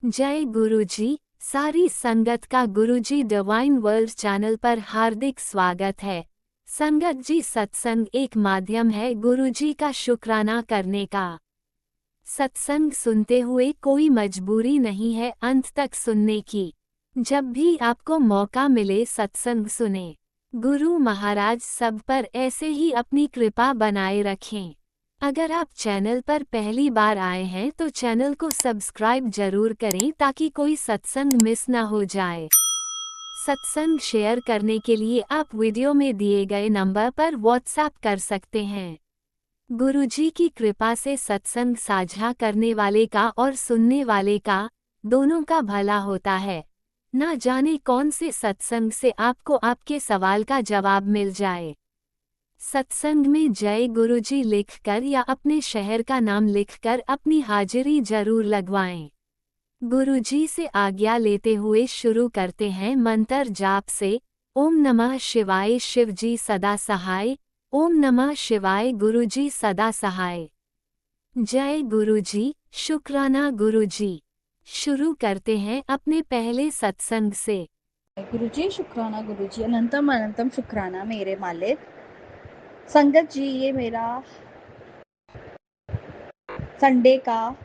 जय गुरुजी। सारी संगत का गुरुजी डिवाइन वर्ल्ड चैनल पर हार्दिक स्वागत है। संगत जी, सत्संग एक माध्यम है गुरुजी का शुक्राना करने का। सत्संग सुनते हुए कोई मजबूरी नहीं है अंत तक सुनने की। जब भी आपको मौका मिले सत्संग सुने। गुरु महाराज सब पर ऐसे ही अपनी कृपा बनाए रखें। अगर आप चैनल पर पहली बार आए हैं तो चैनल को सब्सक्राइब जरूर करें ताकि कोई सत्संग मिस ना हो जाए। सत्संग शेयर करने के लिए आप वीडियो में दिए गए नंबर पर व्हाट्सएप कर सकते हैं। गुरुजी की कृपा से सत्संग साझा करने वाले का और सुनने वाले का दोनों का भला होता है। ना जाने कौन से सत्संग से आपको आपके सवाल का जवाब मिल जाए। सत्संग में जय गुरुजी लिखकर या अपने शहर का नाम लिखकर अपनी हाजिरी जरूर लगवाएं। गुरुजी से आज्ञा लेते हुए शुरू करते हैं मंत्र जाप से। ओम नमः शिवाय, शिवजी सदा सहाय। ओम नमः शिवाय, गुरुजी सदा सहाय। जय गुरुजी, शुक्राना गुरुजी। शुरू करते हैं अपने पहले सत्संग से। गुरुजी शुक्राना गुरुजी, अनंतम अनंतम शुक्राना मेरे मालिक। संगत जी, ये मेरा संडे का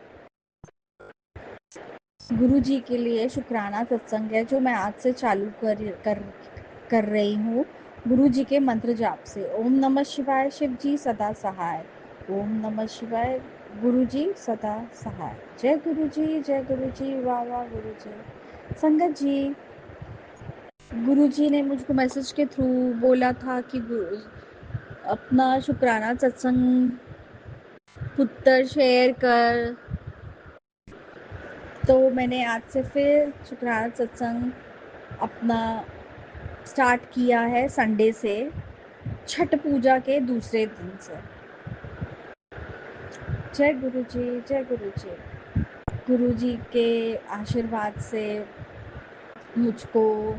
गुरुजी के लिए शुक्राना सत्संग है जो मैं आज से चालू कर रही हूँ। गुरुजी के मंत्र जाप से। ओम नमः शिवाय, शिव जी सदा सहाय। ओम नमः शिवाय, गुरुजी सदा सहाय। जय गुरुजी, जय गुरुजी, वाह वाह गुरुजी। संगत जी, गुरुजी ने मुझको मैसेज के थ्रू बोला था कि अपना शुक्राना सत्संग पुत्र शेयर कर। तो मैंने आज से फिर शुक्राना सत्संग अपना स्टार्ट किया है संडे से, छठ पूजा के दूसरे दिन से। जय गुरुजी, जय गुरुजी। गुरुजी के आशीर्वाद से मुझको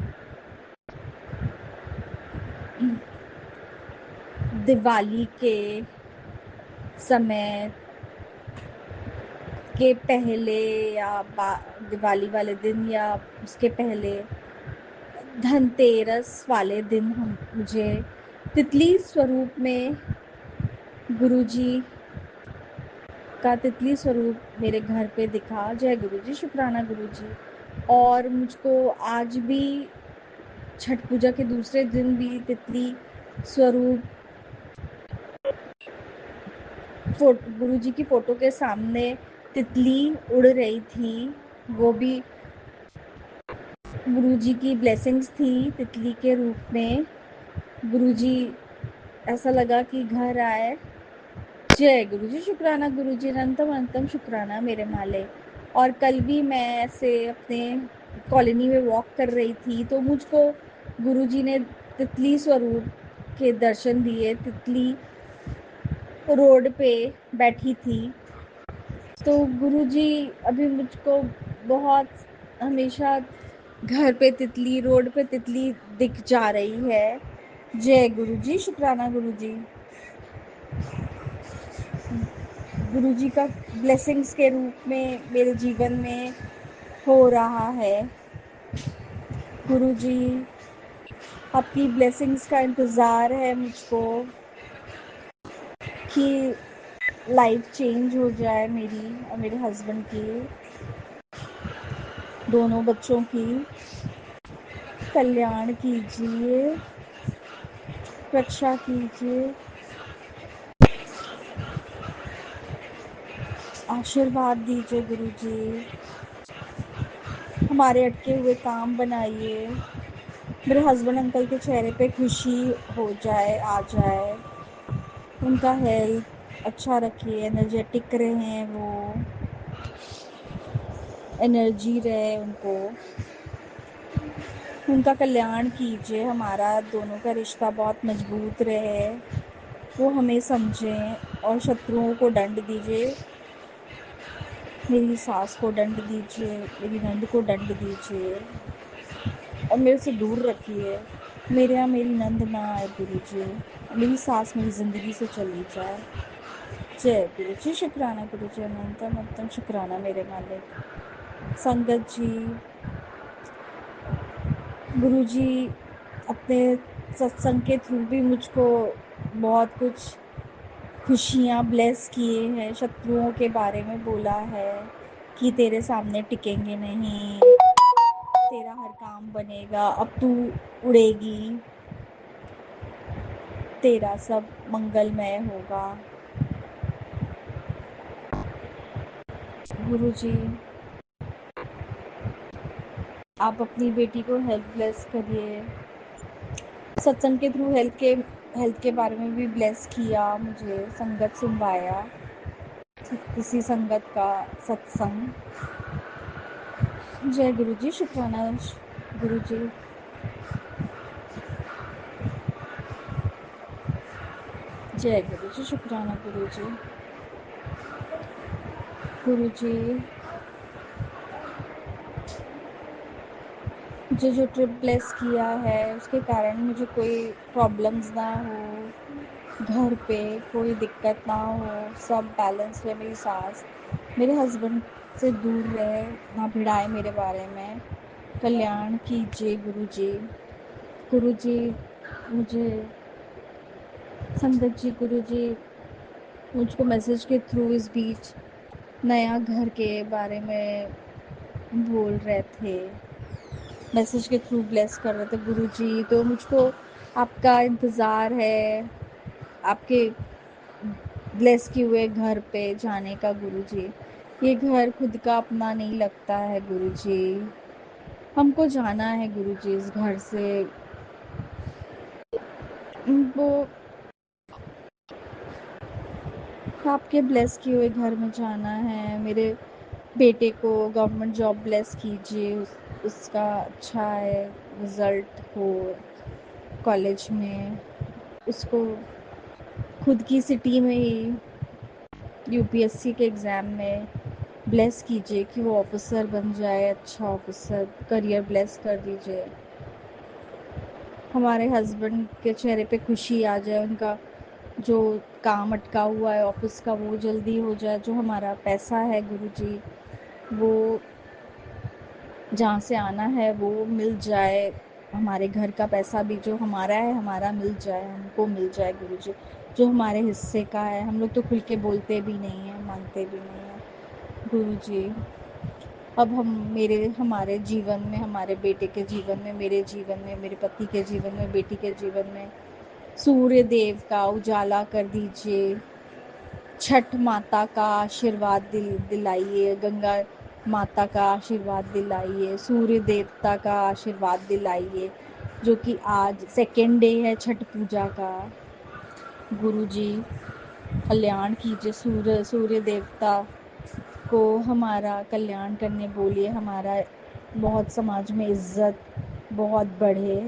दिवाली के समय के पहले या दिवाली वाले दिन या उसके पहले धनतेरस वाले दिन मुझे तितली स्वरूप में गुरुजी का तितली स्वरूप मेरे घर पे दिखा। जय गुरुजी, शुक्राना गुरुजी। और मुझको आज भी छठ पूजा के दूसरे दिन भी तितली स्वरूप गुरुजी की फोटो के सामने तितली उड़ रही थी। वो भी गुरुजी की ब्लेसिंग्स थी तितली के रूप में। गुरुजी ऐसा लगा कि घर आए। जय गुरुजी, शुक्राना गुरुजी, अनंतम अनंतम शुक्राना मेरे मालिक। और कल भी मैं ऐसे अपने कॉलोनी में वॉक कर रही थी तो मुझको गुरुजी ने तितली स्वरूप के दर्शन दिए। तितली रोड पे बैठी थी। तो गुरुजी अभी मुझको बहुत हमेशा घर पे तितली, रोड पे तितली दिख जा रही है। जय गुरुजी, शुक्राना गुरुजी। गुरुजी का ब्लेसिंग्स के रूप में मेरे जीवन में हो रहा है। गुरुजी, आपकी ब्लेसिंग्स का इंतज़ार है मुझको कि लाइफ चेंज हो जाए मेरी और मेरे हस्बैंड की, दोनों बच्चों की। कल्याण कीजिए, रक्षा कीजिए, आशीर्वाद दीजिए गुरुजी। हमारे अटके हुए काम बनाइए। मेरे हस्बैंड अंकल के चेहरे पे खुशी हो जाए, आ जाए। उनका हेल्थ अच्छा रखिए, एनर्जेटिक रहें, वो एनर्जी रहे उनको। उनका कल्याण कीजिए, हमारा दोनों का रिश्ता बहुत मजबूत रहे। वो हमें समझें और शत्रुओं को दंड दीजिए। मेरी सास को दंड दीजिए, मेरी नंद को दंड दीजिए और मेरे से दूर रखिए। मेरे यहाँ मेरी नंद ना आए गुरुजी, मेरी सास मेरी ज़िंदगी से चली जाए। जय गुरुजी, शुक्राना गुरुजी, अनंतम अनंतम शुक्राना मेरे मालिक। संगत जी, गुरुजी अपने सत्संग के थ्रू भी मुझको बहुत कुछ खुशियाँ ब्लेस किए हैं। शत्रुओं के बारे में बोला है कि तेरे सामने टिकेंगे नहीं, तेरा हर काम बनेगा, अब तू उड़ेगी, तेरा सब मंगलमय होगा। गुरुजी, आप अपनी बेटी को हेल्थ ब्लेस करिए। सत्संग के थ्रू हेल्थ के बारे में भी ब्लेस किया, मुझे संगत सुनवाया, किसी संगत का सत्संग। जय गुरुजी, शुक्राना गुरुजी। जय गुरुजी, शुक्राना गुरुजी। गुरुजी, मुझे जो ट्रिप ब्लेस किया है उसके कारण मुझे कोई प्रॉब्लम्स ना हो, घर पे कोई दिक्कत ना हो, सब बैलेंस रहे। मेरी सास मेरे हस्बैंड से दूर रहे, ना भिड़ाए मेरे बारे में। कल्याण कीजिए गुरुजी। गुरुजी, मुझे संगत जी, गुरुजी मुझको मैसेज के थ्रू इस बीच नया घर के बारे में बोल रहे थे, मैसेज के थ्रू ब्लेस कर रहे थे गुरुजी। तो मुझको आपका इंतज़ार है, आपके ब्लेस किए हुए घर पे जाने का गुरुजी। ये घर खुद का अपना नहीं लगता है गुरुजी, हमको जाना है गुरुजी इस घर से। वो आपके ब्लेस किए हुए घर में जाना है। मेरे बेटे को गवर्नमेंट जॉब ब्लेस कीजिए, उसका अच्छा है रिज़ल्ट हो कॉलेज में, उसको खुद की सिटी में ही यूपीएससी के एग्ज़ाम में ब्लेस कीजिए कि वो ऑफिसर बन जाए, अच्छा ऑफिसर, करियर ब्लेस कर दीजिए। हमारे हस्बैंड के चेहरे पे खुशी आ जाए, उनका जो काम अटका हुआ है ऑफिस का वो जल्दी हो जाए। जो हमारा पैसा है गुरुजी, वो जहाँ से आना है वो मिल जाए। हमारे घर का पैसा भी जो हमारा है, हमारा मिल जाए, हमको मिल जाए गुरुजी। जो हमारे हिस्से का है, हम लोग तो खुल के बोलते भी नहीं हैं, मांगते भी नहीं हैं गुरुजी। अब हमारे जीवन में, हमारे बेटे के जीवन में, मेरे जीवन में, मेरे पति के जीवन में, बेटी के जीवन में सूर्य देव का उजाला कर दीजिए। छठ माता का आशीर्वाद दिलाइए, गंगा माता का आशीर्वाद दिलाइए, सूर्य देवता का आशीर्वाद दिलाइए, जो कि आज सेकेंड डे है छठ पूजा का। गुरुजी, कल्याण कीजिए, सूर्य देवता को हमारा कल्याण करने बोलिए, हमारा बहुत समाज में इज्जत बहुत बढ़े,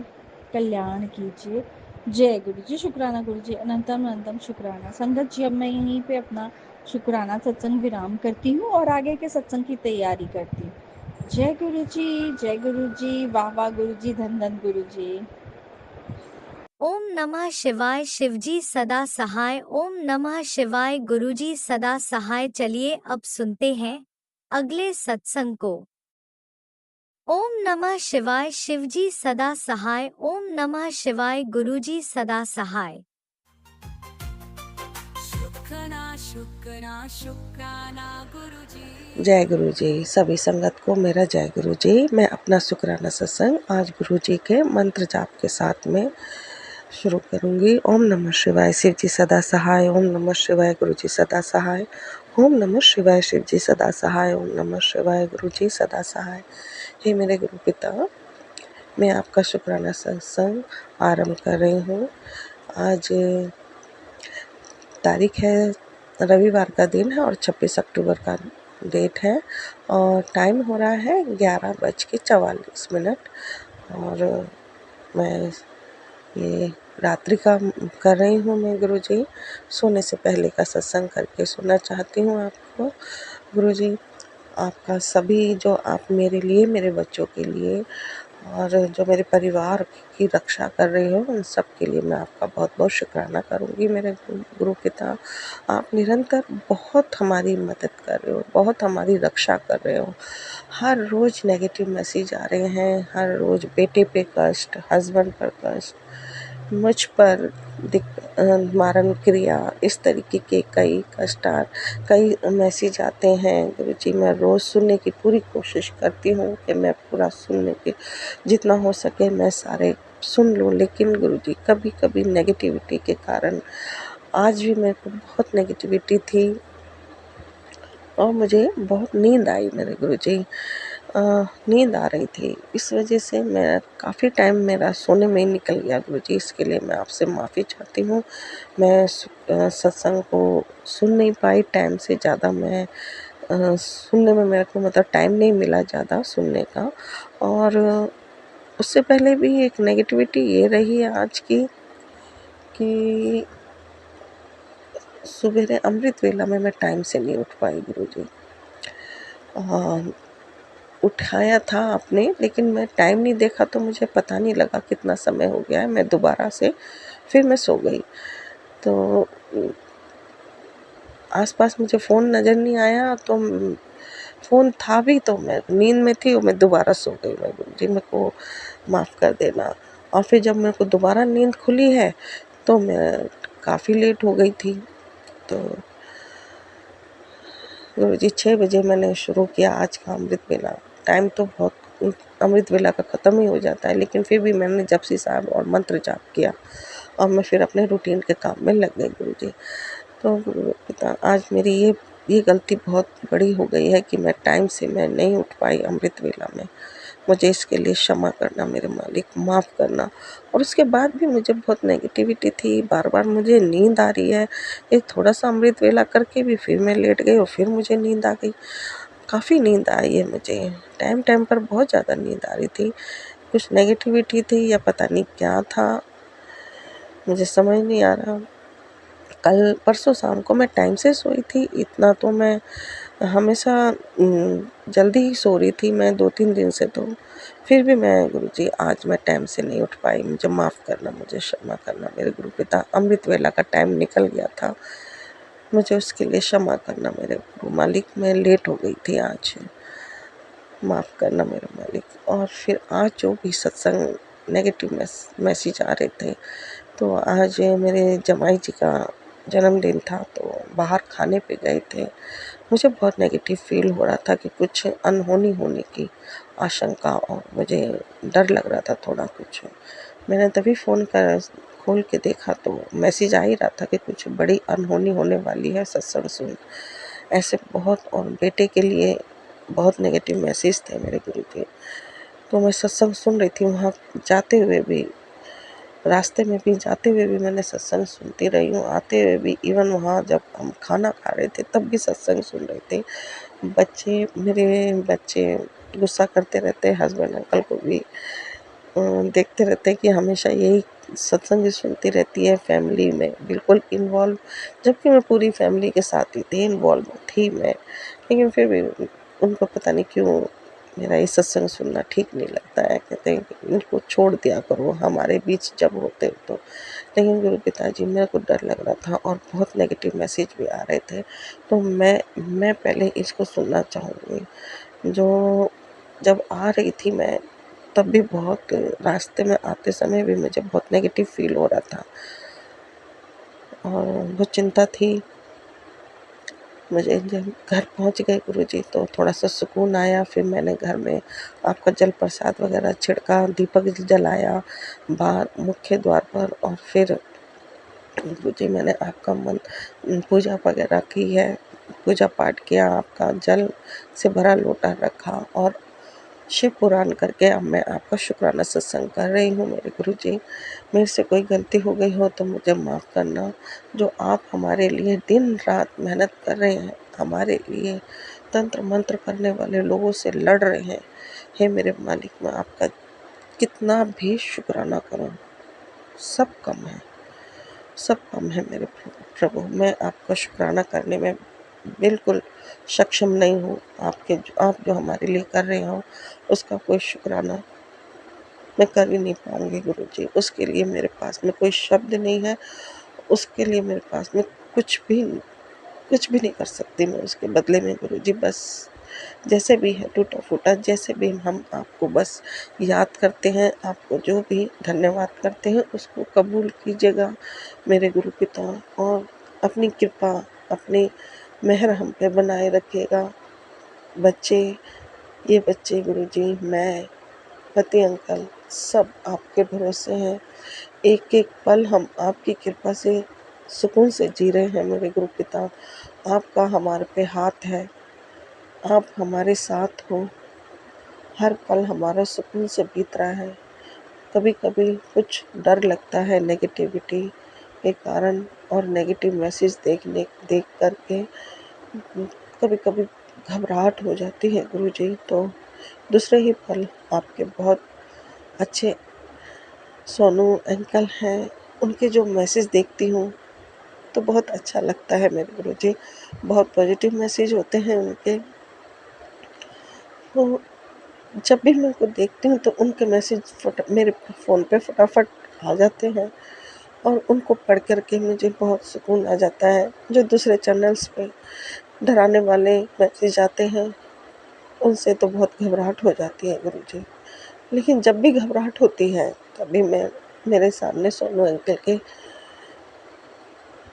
कल्याण कीजिए। जय गुरु जी, शुक्राना गुरु जी, अनंतम अनंतम शुक्राना। संगत जी, अब मैं यहीं पे अपना शुक्राना सत्संग विराम करती हूँ और आगे के सत्संग की तैयारी करती हूँ। जय गुरु जी, जय गुरु जी, वाह वाह गुरु जी, धन धन गुरु जी। ओम नमः शिवाय, शिवजी सदा सहाय। ओम नमः शिवाय, गुरुजी सदा सहाय। चलिए अब सुनते हैं अगले सत्संग को। ओम नमः शिवाय, शिवजी सदा सहाय। ओम नमः शिवाय, गुरुजी सदा सहाय। जय गुरु जी। सभी संगत को मेरा जय गुरु जी। मैं अपना शुक्राना सत्संग आज गुरु जी के मंत्र जाप के साथ में शुरू करूंगी। ओम नमः शिवाय, शिव जी सदा सहाय। ओम नमः शिवाय, गुरु जी सदा सहाय। ओम नमः शिवाय, शिव जी सदा सहाय। ओम नमः शिवाय, गुरु जी सदा सहाय। हे मेरे गुरु पिता, मैं आपका शुक्राना सत्संग आरंभ कर रही हूँ। आज तारीख है, रविवार का दिन है और 26 अक्टूबर का डेट है और टाइम हो रहा है 11:44। और मैं ये रात्रि का कर रही हूँ। मैं गुरुजी सोने से पहले का सत्संग करके सोना चाहती हूँ आपको। गुरुजी, आपका सभी जो आप मेरे लिए, मेरे बच्चों के लिए और जो मेरे परिवार की रक्षा कर रहे हो उन सब के लिए मैं आपका बहुत बहुत शुक्राना करूँगी मेरे गुरु पिता। आप निरंतर बहुत हमारी मदद कर रहे हो, बहुत हमारी रक्षा कर रहे हो। हर रोज़ नेगेटिव मैसेज आ रहे हैं, हर रोज़ बेटे पे कष्ट, हस्बैंड पर कष्ट, मुझ पर मारण क्रिया, इस तरीके के कई मैसेज आते हैं गुरुजी। मैं रोज़ सुनने की पूरी कोशिश करती हूँ कि मैं पूरा सुनने की जितना हो सके मैं सारे सुन लूँ, लेकिन गुरुजी कभी-कभी नेगेटिविटी के कारण आज भी मेरे को बहुत नेगेटिविटी थी और मुझे बहुत नींद आई मेरे गुरुजी। नींद आ रही थी, इस वजह से मैं काफ़ी टाइम मेरा सोने में ही निकल गया गुरुजी। इसके लिए मैं आपसे माफ़ी चाहती हूँ। मैं सत्संग को सुन नहीं पाई टाइम से ज़्यादा। मैं सुनने में मेरे को मतलब टाइम नहीं मिला ज़्यादा सुनने का। और उससे पहले भी एक नेगेटिविटी ये रही है आज की कि सुबेरे अमृत वेला में मैं टाइम से नहीं उठ पाई गुरुजी। उठाया था आपने, लेकिन मैं टाइम नहीं देखा तो मुझे पता नहीं लगा कितना समय हो गया है। मैं दोबारा से फिर मैं सो गई। तो आस-पास मुझे फ़ोन नज़र नहीं आया, तो फ़ोन था भी तो मैं नींद में थी और मैं दोबारा सो गई। मैं गुरुजी मेरे को माफ़ कर देना। और फिर जब मेरे को दोबारा नींद खुली है तो मैं काफ़ी लेट हो गई थी। तो गुरुजी 6 बजे मैंने शुरू किया आज का अमृत वेला। टाइम तो बहुत अमृत वेला का ख़त्म ही हो जाता है, लेकिन फिर भी मैंने जपजी साहब और मंत्र जाप किया और मैं फिर अपने रूटीन के काम में लग गई गुरुजी। तो पिता आज मेरी ये गलती बहुत बड़ी हो गई है कि मैं टाइम से मैं नहीं उठ पाई अमृत वेला में। मुझे इसके लिए क्षमा करना मेरे मालिक, माफ़ करना। और उसके बाद भी मुझे बहुत नेगेटिविटी थी, बार-बार मुझे नींद आ रही है। एक थोड़ा-सा अमृत वेला करके भी फिर मैं लेट गई और फिर मुझे नींद आ गई। काफ़ी नींद आई है मुझे, टाइम-टाइम पर बहुत ज़्यादा नींद आ रही थी। कुछ नेगेटिविटी थी या पता नहीं क्या था, मुझे समझ नहीं आ रहा। परसों शाम को मैं टाइम से सोई थी, इतना तो मैं हमेशा जल्दी ही सो रही थी मैं 2-3 दिन से। तो फिर भी मैं गुरुजी आज मैं टाइम से नहीं उठ पाई। मुझे माफ़ करना, मुझे क्षमा करना मेरे गुरु पिता। अमृत वेला का टाइम निकल गया था, मुझे उसके लिए क्षमा करना मेरे गुरु मालिक। मैं लेट हो गई थी आज, माफ़ करना मेरे मालिक। और फिर आज जो भी सत्संग नेगेटिव मैसेज आ रहे थे, तो आज मेरे जमाई जी का जन्मदिन था तो बाहर खाने पे गए थे। मुझे बहुत नेगेटिव फ़ील हो रहा था कि कुछ अनहोनी होने की आशंका और मुझे डर लग रहा था थोड़ा कुछ। मैंने तभी फ़ोन कर खोल के देखा तो मैसेज आ ही रहा था कि कुछ बड़ी अनहोनी होने वाली है, सत्संग सुन। ऐसे बहुत और बेटे के लिए बहुत नेगेटिव मैसेज थे मेरे गुरु के। तो मैं सत्संग सुन रही थी, वहाँ जाते हुए भी, रास्ते में भी जाते हुए भी मैंने सत्संग सुनती रही हूँ, आते हुए भी इवन वहाँ जब हम खाना खा रहे थे तब भी सत्संग सुन रहे थे। मेरे बच्चे गुस्सा करते रहते हैं, हस्बैंड अंकल को भी देखते रहते हैं कि हमेशा यही सत्संग ही सुनती रहती है फैमिली में बिल्कुल इन्वॉल्व, जबकि मैं पूरी फैमिली के साथ ही थी, इन्वॉल्व थी मैं। लेकिन फिर भी उनको पता नहीं क्यों मेरा ये सत्संग सुनना ठीक नहीं लगता है। कहते हैं कि इनको छोड़ दिया करो हमारे बीच जब होते हो तो। लेकिन गुरु पिताजी मेरे को डर लग रहा था और बहुत नेगेटिव मैसेज भी आ रहे थे। तो मैं पहले इसको सुनना चाहूँगी। जो जब आ रही थी मैं तब भी बहुत, रास्ते में आते समय भी मुझे बहुत नेगेटिव फ़ील हो रहा था और बहुत चिंता थी। मुझे जब घर पहुँच गए गुरुजी तो थोड़ा-सा सुकून आया। फिर मैंने घर में आपका जल प्रसाद वग़ैरह छिड़का, दीपक जलाया बाहर मुख्य द्वार पर और फिर गुरुजी मैंने आपका पूजा वग़ैरह की है, पूजा पाठ किया, आपका जल से भरा लोटा रखा और शिव पुराण करके अब मैं आपका शुक्राना सत्संग कर रही हूँ मेरे गुरुजी। मेरे से कोई गलती हो गई हो तो मुझे माफ़ करना। जो आप हमारे लिए दिन रात मेहनत कर रहे हैं, हमारे लिए तंत्र मंत्र करने वाले लोगों से लड़ रहे हैं, हे मेरे मालिक मैं आपका कितना भी शुक्राना करूँ, सब कम है, सब कम है मेरे प्रभु। मैं आपका शुक्राना करने में बिल्कुल सक्षम नहीं हूँ। आप जो हमारे लिए कर रहे हो उसका कोई शुक्राना मैं कर ही नहीं पाऊँगी गुरुजी। उसके लिए मेरे पास में कोई शब्द नहीं है, उसके लिए मेरे पास में कुछ भी नहीं कर सकती मैं उसके बदले में गुरुजी। बस जैसे भी है टूटा-फूटा, जैसे भी हम आपको बस याद करते हैं, आपको जो भी धन्यवाद करते हैं उसको कबूल कीजिएगा मेरे गुरु पिता, और अपनी कृपा, अपनी मेहर हम पे बनाए रखिएगा। बच्चे, ये बच्चे गुरुजी, मैं, पति अंकल, सब आपके भरोसे हैं। एक-एक पल हम आपकी कृपा से सुकून से जी रहे हैं मेरे गुरु पिता। आपका हमारे पे हाथ है, आप हमारे साथ हो, हर पल हमारा सुकून से बीत रहा है। कभी-कभी कुछ डर लगता है नेगेटिविटी के कारण, और नेगेटिव मैसेज देख कर के कभी-कभी घबराहट हो जाती है गुरुजी। तो दूसरे ही पल आपके बहुत अच्छे सोनू अंकल हैं, उनके जो मैसेज देखती हूँ तो बहुत अच्छा लगता है मेरे गुरुजी। बहुत पॉजिटिव मैसेज होते हैं उनके। तो जब भी मैं उनको देखती हूँ तो उनके मैसेज मेरे फ़ोन पे फटाफट आ जाते हैं, और उनको पढ़ कर के मुझे बहुत सुकून आ जाता है। जो दूसरे चैनल्स पे डराने वाले मैसेज आते हैं, उनसे तो बहुत घबराहट हो जाती है गुरुजी। लेकिन जब भी घबराहट होती है तभी मेरे सामने सोनू अंकल के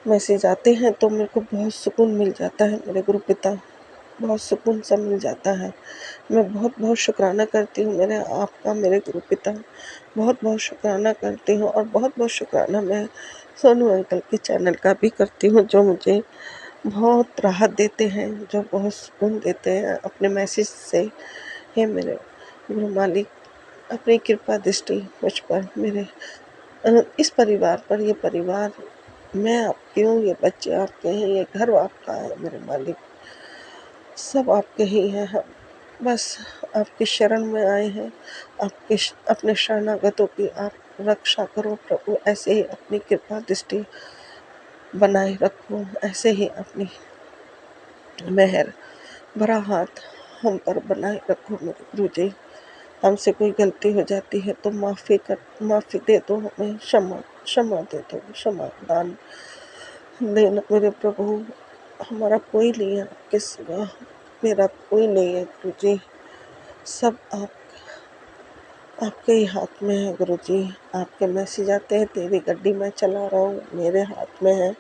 मैसेज आते हैं तो मेरे को बहुत सुकून मिल जाता है मेरे गुरु पिता, बहुत सुकून सा मिल जाता है। मैं बहुत-बहुत शुक्राना करती हूँ मेरे आपका मेरे गुरु पिता, बहुत-बहुत शुक्राना करती हूँ, और बहुत-बहुत शुक्राना मैं सोनू अंकल के चैनल का भी करती हूँ, जो मुझे बहुत राहत देते हैं, जो बहुत सुकून देते हैं अपने मैसेज से। हे मेरे गुरु मालिक, अपनी कृपा दृष्टि मुझ पर, मेरे इस परिवार पर, ये परिवार मैं आपकी हूँ, ये बच्चे आपके हैं, ये घर आपका है मेरे मालिक, सब आपके ही हैं हम। बस आपकी शरण में आए हैं, अपने शरणागतों की आप रक्षा करो प्रभु, ऐसे ही अपनी कृपा दृष्टि बनाए रखो, ऐसे ही अपनी मेहर भरा हाथ हम पर बनाए रखो मेरे गुरुजी। हमसे कोई गलती हो जाती है तो माफ़ी दे दो हमें, क्षमा दे दो, क्षमा दान देना मेरे प्रभु। हमारा कोई नहीं है आपके सिवा, मेरा कोई नहीं है गुरुजी। सब आपके ही हाथ में है गुरुजी। आपके मैसेज आते हैं, तेरी गड्डी मैं चला रहा हूँ, मेरे हाथ में है,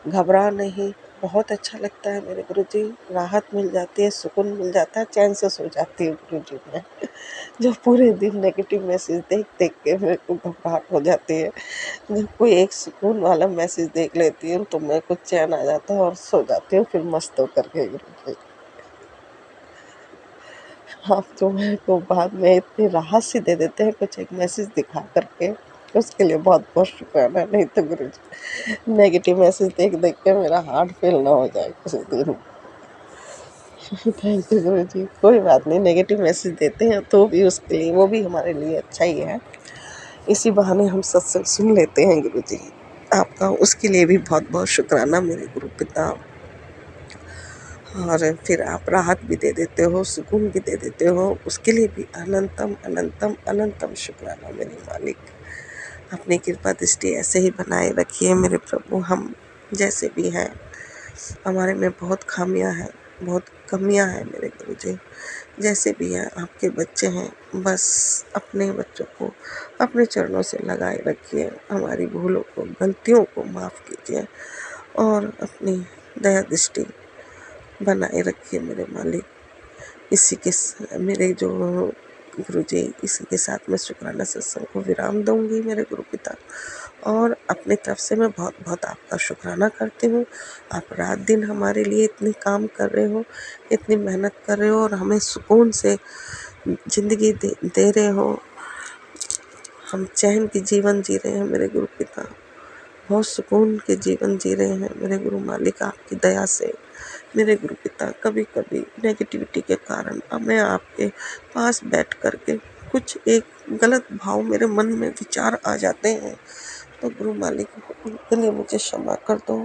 घबरा नहीं। बहुत अच्छा लगता है मेरे गुरुजी, राहत मिल जाती है, सुकून मिल जाता है, चैन से सो जाती हूँ गुरुजी मैं। जो पूरे दिन नेगेटिव मैसेज देख के मेरे को घबराहट हो जाती है, जब कोई एक सुकून वाला मैसेज देख लेती हूँ तो मेरे को चैन आ जाता है और सो जाती हूँ फिर मस्त होकर के गुरुजी। आप तो मेरे को बाद में इतनी राहत सी दे देते हैं कुछ एक मैसेज दिखा करके, उसके लिए बहुत बहुत शुक्राना। नहीं तो गुरुजी नेगेटिव मैसेज देख के मेरा हार्ट फेल ना हो जाए किसी दिन। थैंक यू गुरुजी। कोई बात नहीं, नेगेटिव मैसेज देते हैं तो भी उसके लिए, वो भी हमारे लिए अच्छा ही है। इसी बहाने हम सत्संग सुन लेते हैं गुरुजी। आपका उसके लिए भी बहुत बहुत शुक्राना मेरे गुरु पिता। और फिर आप राहत भी दे देते हो, सुकून भी दे देते हो, उसके लिए भी अनंतम अनंतम अनंतम शुक्राना मेरे मालिक। अपनी कृपा दृष्टि ऐसे ही बनाए रखिए मेरे प्रभु। हम जैसे भी हैं, हमारे में बहुत खामियां हैं, बहुत कमियां हैं मेरे गुरुजी। जैसे भी हैं आपके बच्चे हैं, बस अपने बच्चों को अपने चरणों से लगाए रखिए, हमारी भूलों को, गलतियों को माफ़ कीजिए, और अपनी दया दृष्टि बनाए रखिए मेरे मालिक। मेरे जो गुरुजी, इसी के साथ मैं शुक्राना सत्संग को विराम दूंगी मेरे गुरु पिता। और अपनी तरफ से मैं बहुत बहुत आपका शुक्राना करती हूँ। आप रात दिन हमारे लिए इतनी काम कर रहे हो, इतनी मेहनत कर रहे हो, और हमें सुकून से ज़िंदगी दे रहे हो। हम चैन की जीवन जी रहे हैं मेरे गुरु पिता, बहुत सुकून के जीवन जी रहे हैं मेरे गुरु मालिक, आपकी दया से मेरे गुरु पिता। कभी कभी नेगेटिविटी के कारण मैं आपके पास बैठ कर के कुछ एक गलत भाव मेरे मन में विचार आ जाते हैं, तो गुरु मालिक उनके लिए मुझे क्षमा कर दो,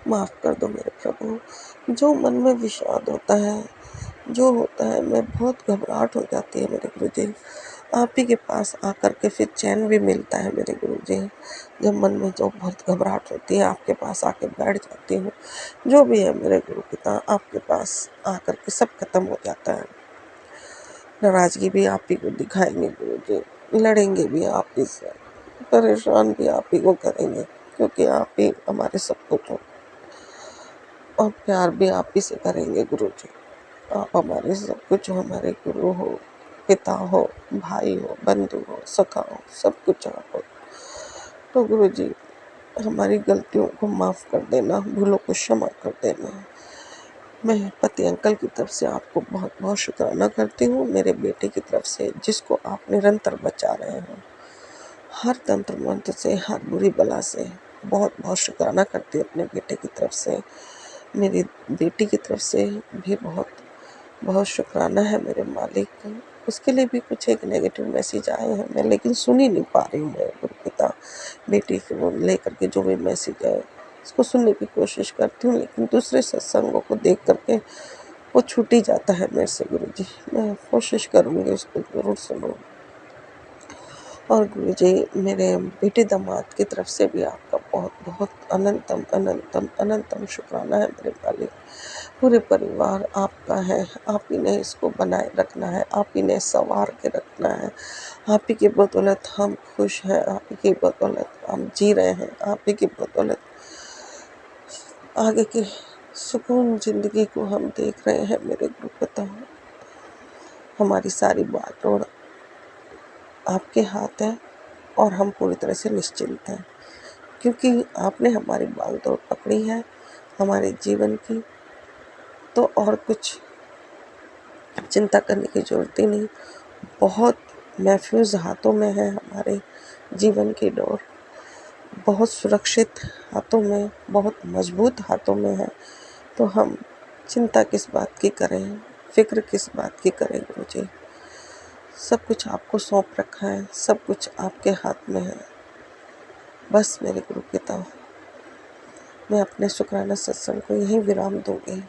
माफ़ कर दो मेरे प्रभु। जो मन में विषाद होता है, जो होता है, मैं बहुत घबराहट हो जाती है मेरे गुरुजी। आप ही के पास आकर के फिर चैन भी मिलता है मेरे गुरुजी। जब मन में जो बहुत घबराहट होती है, आपके पास आके बैठ जाती हूँ। जो भी है मेरे गुरु पिता, आपके पास आकर के सब खत्म हो जाता है। नाराज़गी भी आप ही को दिखाएंगे गुरुजी, लड़ेंगे भी आप ही से, परेशान भी आप ही को करेंगे, क्योंकि आप ही हमारे सब कुछ हो, और प्यार भी आप ही से करेंगे गुरुजी। आप हमारे सब कुछ हो, हमारे गुरु हो, पिता हो, भाई हो, बंधु हो, सखा हो, सब कुछ आप हो। तो गुरुजी, हमारी गलतियों को माफ़ कर देना, भूलों को क्षमा कर देना। मैं पति अंकल की तरफ से आपको बहुत बहुत शुक्राना करती हूँ, मेरे बेटे की तरफ से जिसको आप निरंतर बचा रहे हो, हर तंत्र मंत्र से, हर बुरी बला से बहुत बहुत शुक्राना करती हूँ अपने बेटे की तरफ से। मेरी बेटी की तरफ से भी बहुत बहुत शुक्राना है मेरे मालिक। उसके लिए भी कुछ एक नेगेटिव मैसेज आए हैं, मैं लेकिन सुन ही नहीं पा रही हूँ मेरे गुरु पिता। बेटी को लेकर के जो भी मैसेज है उसको सुनने की कोशिश करती हूँ, लेकिन दूसरे सत्संगों को देख करके वो छूट ही जाता है मेरे से गुरुजी। मैं कोशिश करूँगी उसको ज़रूर सुनूँ। और गुरुजी, मेरे बेटे दामाद की तरफ से भी आपका बहुत बहुत अनंतम अनंतम अनंतम शुक्राना है मेरे मालिक। पूरे परिवार आपका है, आप ही ने इसको बनाए रखना है, आप ही ने संवार के रखना है। आप ही की बदौलत हम खुश हैं, आप ही की बदौलत हम जी रहे हैं, आप ही की बदौलत आगे की सुकून ज़िंदगी को हम देख रहे हैं मेरे गुरु पिता। हमारी सारी बागडोर आपके हाथ है और हम पूरी तरह से निश्चिंत हैं, क्योंकि आपने हमारी बागडोर पकड़ी है हमारे जीवन की। तो और कुछ चिंता करने की ज़रूरत ही नहीं। बहुत महफूज हाथों में है हमारे जीवन की डोर, बहुत सुरक्षित हाथों में, बहुत मजबूत हाथों में है। तो हम चिंता किस बात की करें, फिक्र किस बात की करें गुरुजी। सब कुछ आपको सौंप रखा है, सब कुछ आपके हाथ में है। बस मेरे गुरु पिता, मैं अपने शुक्राना सत्संग को यहीं विराम दूंगी,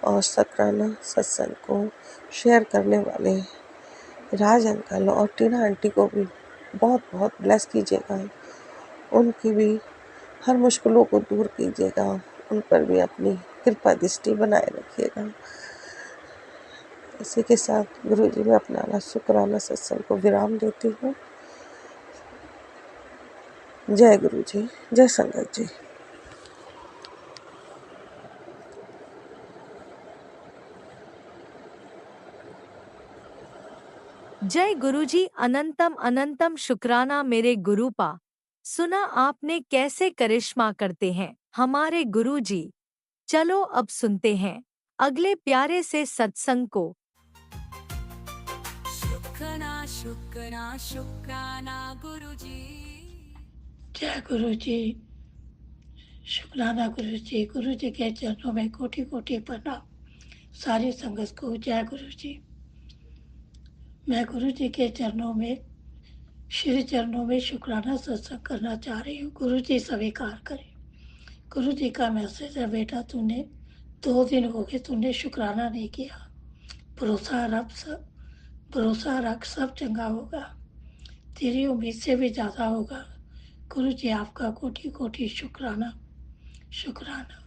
और शुक्राना सत्संग को शेयर करने वाले राज अंकल और टीना आंटी को भी बहुत बहुत ब्लेस कीजिएगा। उनकी भी हर मुश्किलों को दूर कीजिएगा, उन पर भी अपनी कृपा दृष्टि बनाए रखिएगा। इसी के साथ गुरुजी, मैं अपना शुक्राना सत्संग को विराम देती हूँ। जय गुरुजी, जय संगत जी। जय गुरुजी, अनंतम अनंतम शुक्राना मेरे गुरुपा। सुना आपने कैसे करिश्मा करते हैं हमारे गुरुजी। चलो अब सुनते हैं अगले प्यारे से सत्संग को। शुक्राना शुक्राना शुक्राना गुरुजी। जय गुरु जी, शुक्राना गुरु जी। गुरु जी के चरणों में कोटि कोटि प्रणाम। सारी संगत को जय गुरु जी। मैं गुरु जी के चरणों में, श्री चरणों में शुक्राना सत्संग करना चाह रही हूँ। गुरु जी स्वीकार करें। गुरु जी का मैसेज है, बेटा तूने 2 दिन हो गए तूने शुक्राना नहीं किया। भरोसा रख सब चंगा होगा, तेरी उम्मीद से भी ज़्यादा होगा। गुरु जी आपका कोटि कोटि शुक्राना शुक्राना।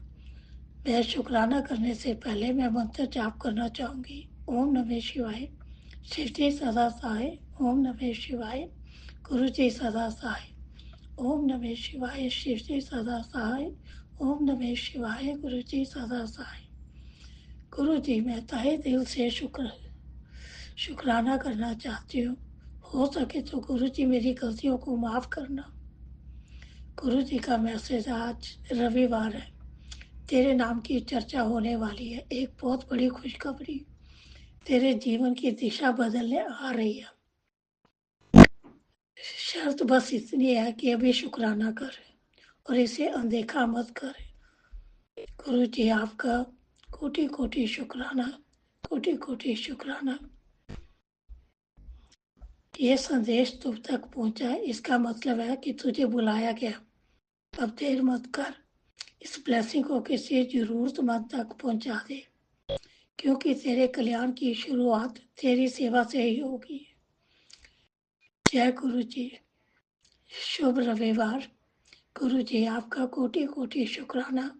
मैं शुक्राना करने से पहले मैं मंत्र जाप करना चाहूँगी। ओम नमः शिवाय, शिव जी सदा सहाय। ओम नमः शिवाय, गुरु जी सदा सहाय। ओम नमः शिवाय, शिव जी सदा सहाय। ओम नमः शिवाय, गुरु जी सदा सहाय। गुरु जी, मैं तहे दिल से शुक्राना करना चाहती हूँ। हो सके तो गुरु जी मेरी गलतियों को माफ़ करना। गुरु जी का मैसेज, आज रविवार है, तेरे नाम की चर्चा होने वाली है। एक बहुत बड़ी खुशखबरी तेरे जीवन की दिशा बदलने आ रही है। शर्त बस इतनी है कि अभी शुक्राना कर और इसे अनदेखा मत कर। गुरु जी आपका कोटि कोटि शुक्राना, कोटि कोटि शुक्राना। ये संदेश तुम तक पहुंचा, इसका मतलब है कि तुझे बुलाया गया। अब देर मत कर, इस ब्लेसिंग को किसी जरूरतमंद तक पहुंचा दे, क्योंकि तेरे कल्याण की शुरुआत तेरी सेवा से ही होगी। जय गुरु जी। शुभ रविवार। गुरु जी आपका कोटि कोटि शुक्राना।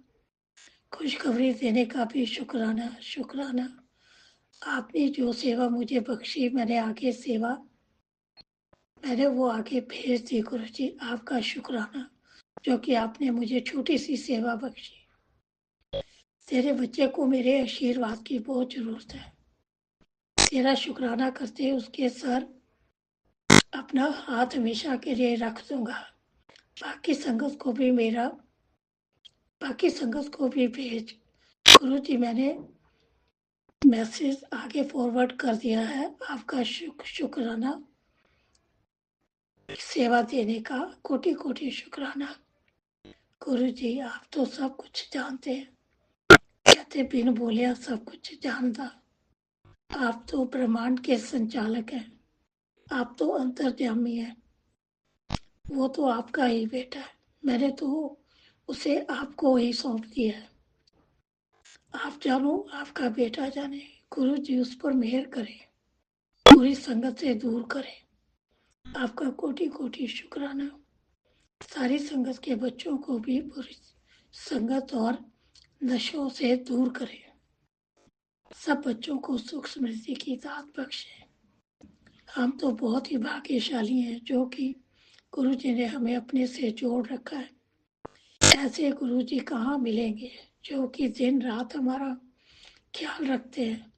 खुशखबरी देने का भी शुक्राना शुक्राना। आपने जो सेवा मुझे बख्शी, मैंने वो आगे भेज दी। गुरु जी आपका शुक्राना, जो कि आपने मुझे छोटी सी सेवा बख्शी। तेरे बच्चे को मेरे आशीर्वाद की बहुत जरूरत है। तेरा शुक्राना करते उसके सर अपना हाथ हमेशा के लिए रख दूंगा। बाकी संगत को भी भेज। गुरु जी मैंने मैसेज आगे फॉरवर्ड कर दिया है। आपका शुक्राना, सेवा देने का कोटि कोटि शुक्राना। गुरु जी आप तो सब कुछ जानते हैं, कहते बिन बोलिया सब कुछ जानता। आप तो ब्रह्मांड के संचालक हैं, आप तो अंतर्यामी हैं। वो तो आपका ही बेटा है, मैंने तो उसे आपको ही सौंप दिया है। आप जानो, आपका बेटा जाने। गुरु जी उस पर मेहर करें, पूरी संगत से दूर करें। आपका कोटि कोटि शुक्राना। सारी संगत के बच्चों को भी बुरी संगत और नशों से दूर करें। सब बच्चों को सुख समृद्धि की दात बख्शे। हम तो बहुत ही भाग्यशाली हैं जो कि गुरु जी ने हमें अपने से जोड़ रखा है। ऐसे गुरु जी कहाँ मिलेंगे जो कि दिन रात हमारा ख्याल रखते हैं।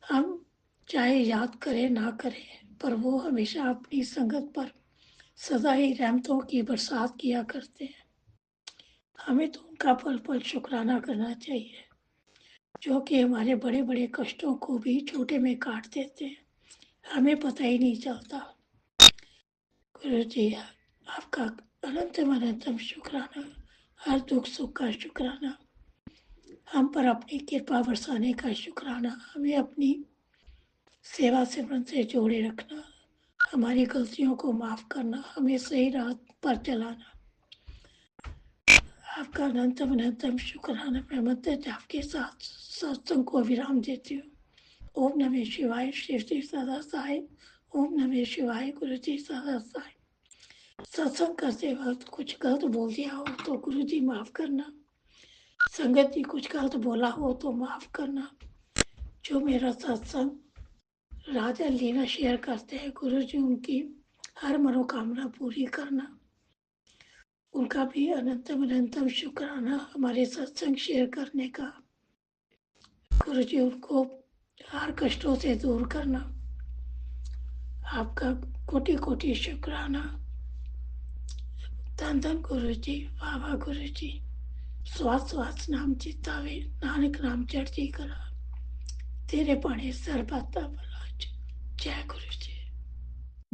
हम चाहे याद करें ना करें, पर वो हमेशा अपनी संगत पर सदा ही रहमतों की बरसात किया करते हैं। हमें तो उनका पल पल शुक्राना करना चाहिए, जो कि हमारे बड़े बड़े कष्टों को भी छोटे में काट देते हैं, हमें पता ही नहीं चलता। गुरु जी आपका अनंतम अनंतम शुक्राना। हर दुख सुख का शुक्राना। हम पर अपनी कृपा बरसाने का शुक्राना। हमें अपनी सेवा सिमरन से जोड़े रखना, हमारी गलतियों को माफ करना, हमें सही राह पर चलाना। आपका अनंतम अनंतम शुक्राना। मैं मंत्र जाप के साथ सत्संग को विराम देती हूँ। ओम नमः शिवाय, शिव जी सदा सहाय। ओम नमः शिवाय, गुरु जी सदा सहाय। सत्संग करते वक्त कुछ गलत बोल दिया हो तो गुरु जी माफ करना। संगत जी कुछ गलत बोला हो तो माफ करना। जो मेरा सत्संग राजा लीला शेयर करते हैं, गुरु जी उनकी हर मनोकामना पूरी करना। उनका भी अनंतम अनंतम शुक्राना हमारे सत्संग शेयर करने का। गुरु जी उनको हर कष्टों से दूर करना। आपका कोटि कोटि शुक्राना। धन धन गुरु जी, वाह वाह गुरु जी। स्वास स्वास नाम चितावे, नानक नाम चढ़ती करा, तेरे पाने सरबता भला। जय गुरु जी।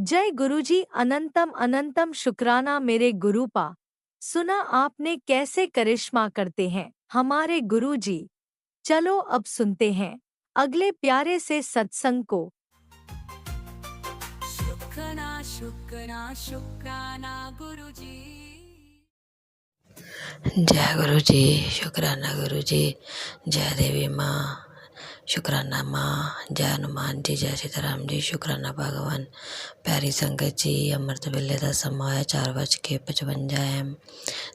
जय गुरुजी। अनंतम अनंतम शुक्राना मेरे गुरुपा। सुना आपने कैसे करिश्मा करते हैं हमारे गुरुजी। चलो अब सुनते हैं अगले प्यारे से सत्संग को। शुक्राना शुक्राना शुक्राना गुरुजी। जय गुरु जी। शुक्राना गुरु जी। जय देवी माँ। शुक्राना माँ। जय हनुमान जी, जय सीताराम जी। शुक्राना भगवान। प्यारी संगत जी, अमृत वेले का समा है 4:55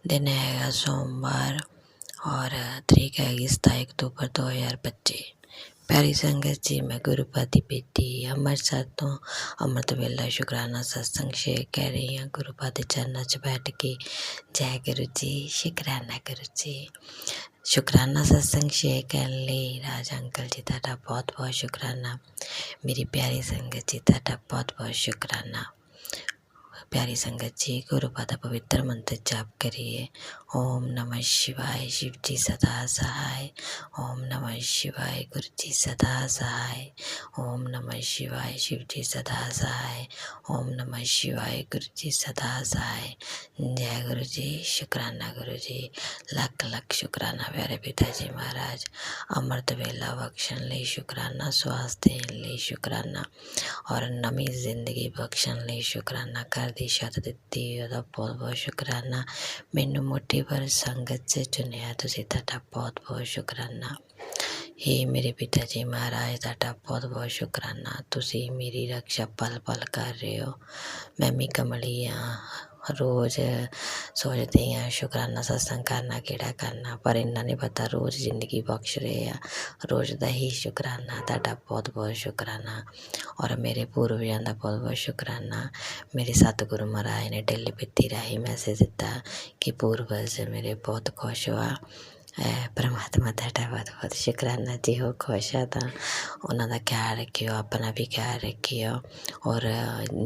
दिन है सोमवार और तारीख है 27 अक्तूबर 2025। प्यारी संगत जी, मैं गुरुपति बेटी अमृतसर तो अमृत वेला शुक्राना सत्संग शेयर कर रही हूँ। गुरुपति चरणों च बैठ के जय गुरु जी, शुक्राना गुरु जी। शुक्राना सत्संग शेयर करने लिए राज अंकल जी ਤੁਹਾਡਾ बहुत बहुत शुक्राना। मेरी प्यारी संगत जी ਤੁਹਾਡਾ बहुत बहुत शुक्राना। प्यारी संगत जी, गुरुपद का पवित्र मंत्र जाप करिए। ओम नमः शिवाय, शिव जी सदा सहाय। ओम नमः शिवाय, गुरु जी सदा सहाय। ओम नमः शिवाय, शिव जी सदा सहाय। ओम नमः शिवाय, गुरु जी सदा सहाय। जय गुरु जी। शुक्राना गुरु जी। लख लख शुक्राना प्यारे पिता जी महाराज। अमृत वेला बख्शण ਲਈ शुक्राना, स्वास देਣ ਲਈ शुक्राना और नवी जिंदगी बख्शण ਲਈ शुक्राना। घर ਦੀ ਛੱਤ ਦਿੱਤੀ ਉਹਦਾ बहुत बहुत शुक्राना। ਮੈਨੂੰ ਮੋਟੀ ਪਰ ਸੰਗਤ 'ਚ ਚੁਣਿਆ ਤੁਸੀਂ, ਤੁਹਾਡਾ बहुत बहुत शुक्राना। हे मेरे पिता जी महाराज, ਤੁਹਾਡਾ ਬਹੁਤ ਬਹੁਤ ਸ਼ੁਕਰਾਨਾ। ਤੁਸੀਂ ਮੇਰੀ ਰਕਸ਼ਾ ਪਲ ਪਲ ਕਰ ਰਹੇ ਹੋ। ਮੈਂ ਵੀ ਕਮਲੀ ਹਾਂ, ਰੋਜ਼ ਸੋਚਦੀ ਹਾਂ ਸ਼ੁਕਰਾਨਾ ਸਤਸੰਗ ਕਰਨਾ ਕਿਹੜਾ ਕਰਨਾ, ਪਰ ਇੰਨਾ ਨਹੀਂ ਪਤਾ ਰੋਜ਼ ਜ਼ਿੰਦਗੀ ਬਖਸ਼ ਰਹੇ ਆ। ਰੋਜ਼ ਦਾ ਹੀ ਸ਼ੁਕਰਾਨਾ, ਤੁਹਾਡਾ ਬਹੁਤ ਬਹੁਤ ਸ਼ੁਕਰਾਨਾ। ਔਰ ਮੇਰੇ ਪੂਰਵਜਾਂ ਦਾ ਬਹੁਤ ਬਹੁਤ ਸ਼ੁਕਰਾਨਾ। ਮੇਰੇ ਸਤਿਗੁਰੂ ਮਹਾਰਾਜ ਨੇ ਟੈਲੀਪੈਥੀ ਰਾਹੀਂ ਮੈਸੇਜ ਦਿੱਤਾ ਕਿ ਪੂਰਵਜ ਮੇਰੇ ਬਹੁਤ ਖੁਸ਼ ਹੋਆ। ਪਰਮਾਤਮਾ ਤੁਹਾਡਾ ਬਹੁਤ ਬਹੁਤ ਸ਼ੁਕਰਾਨਾ ਜੀ। ਉਹ ਖੁਸ਼ ਆ ਤਾਂ ਉਹਨਾਂ ਦਾ ਖਿਆਲ ਰੱਖਿਓ, ਆਪਣਾ ਵੀ ਖਿਆਲ ਰੱਖਿਓ। ਔਰ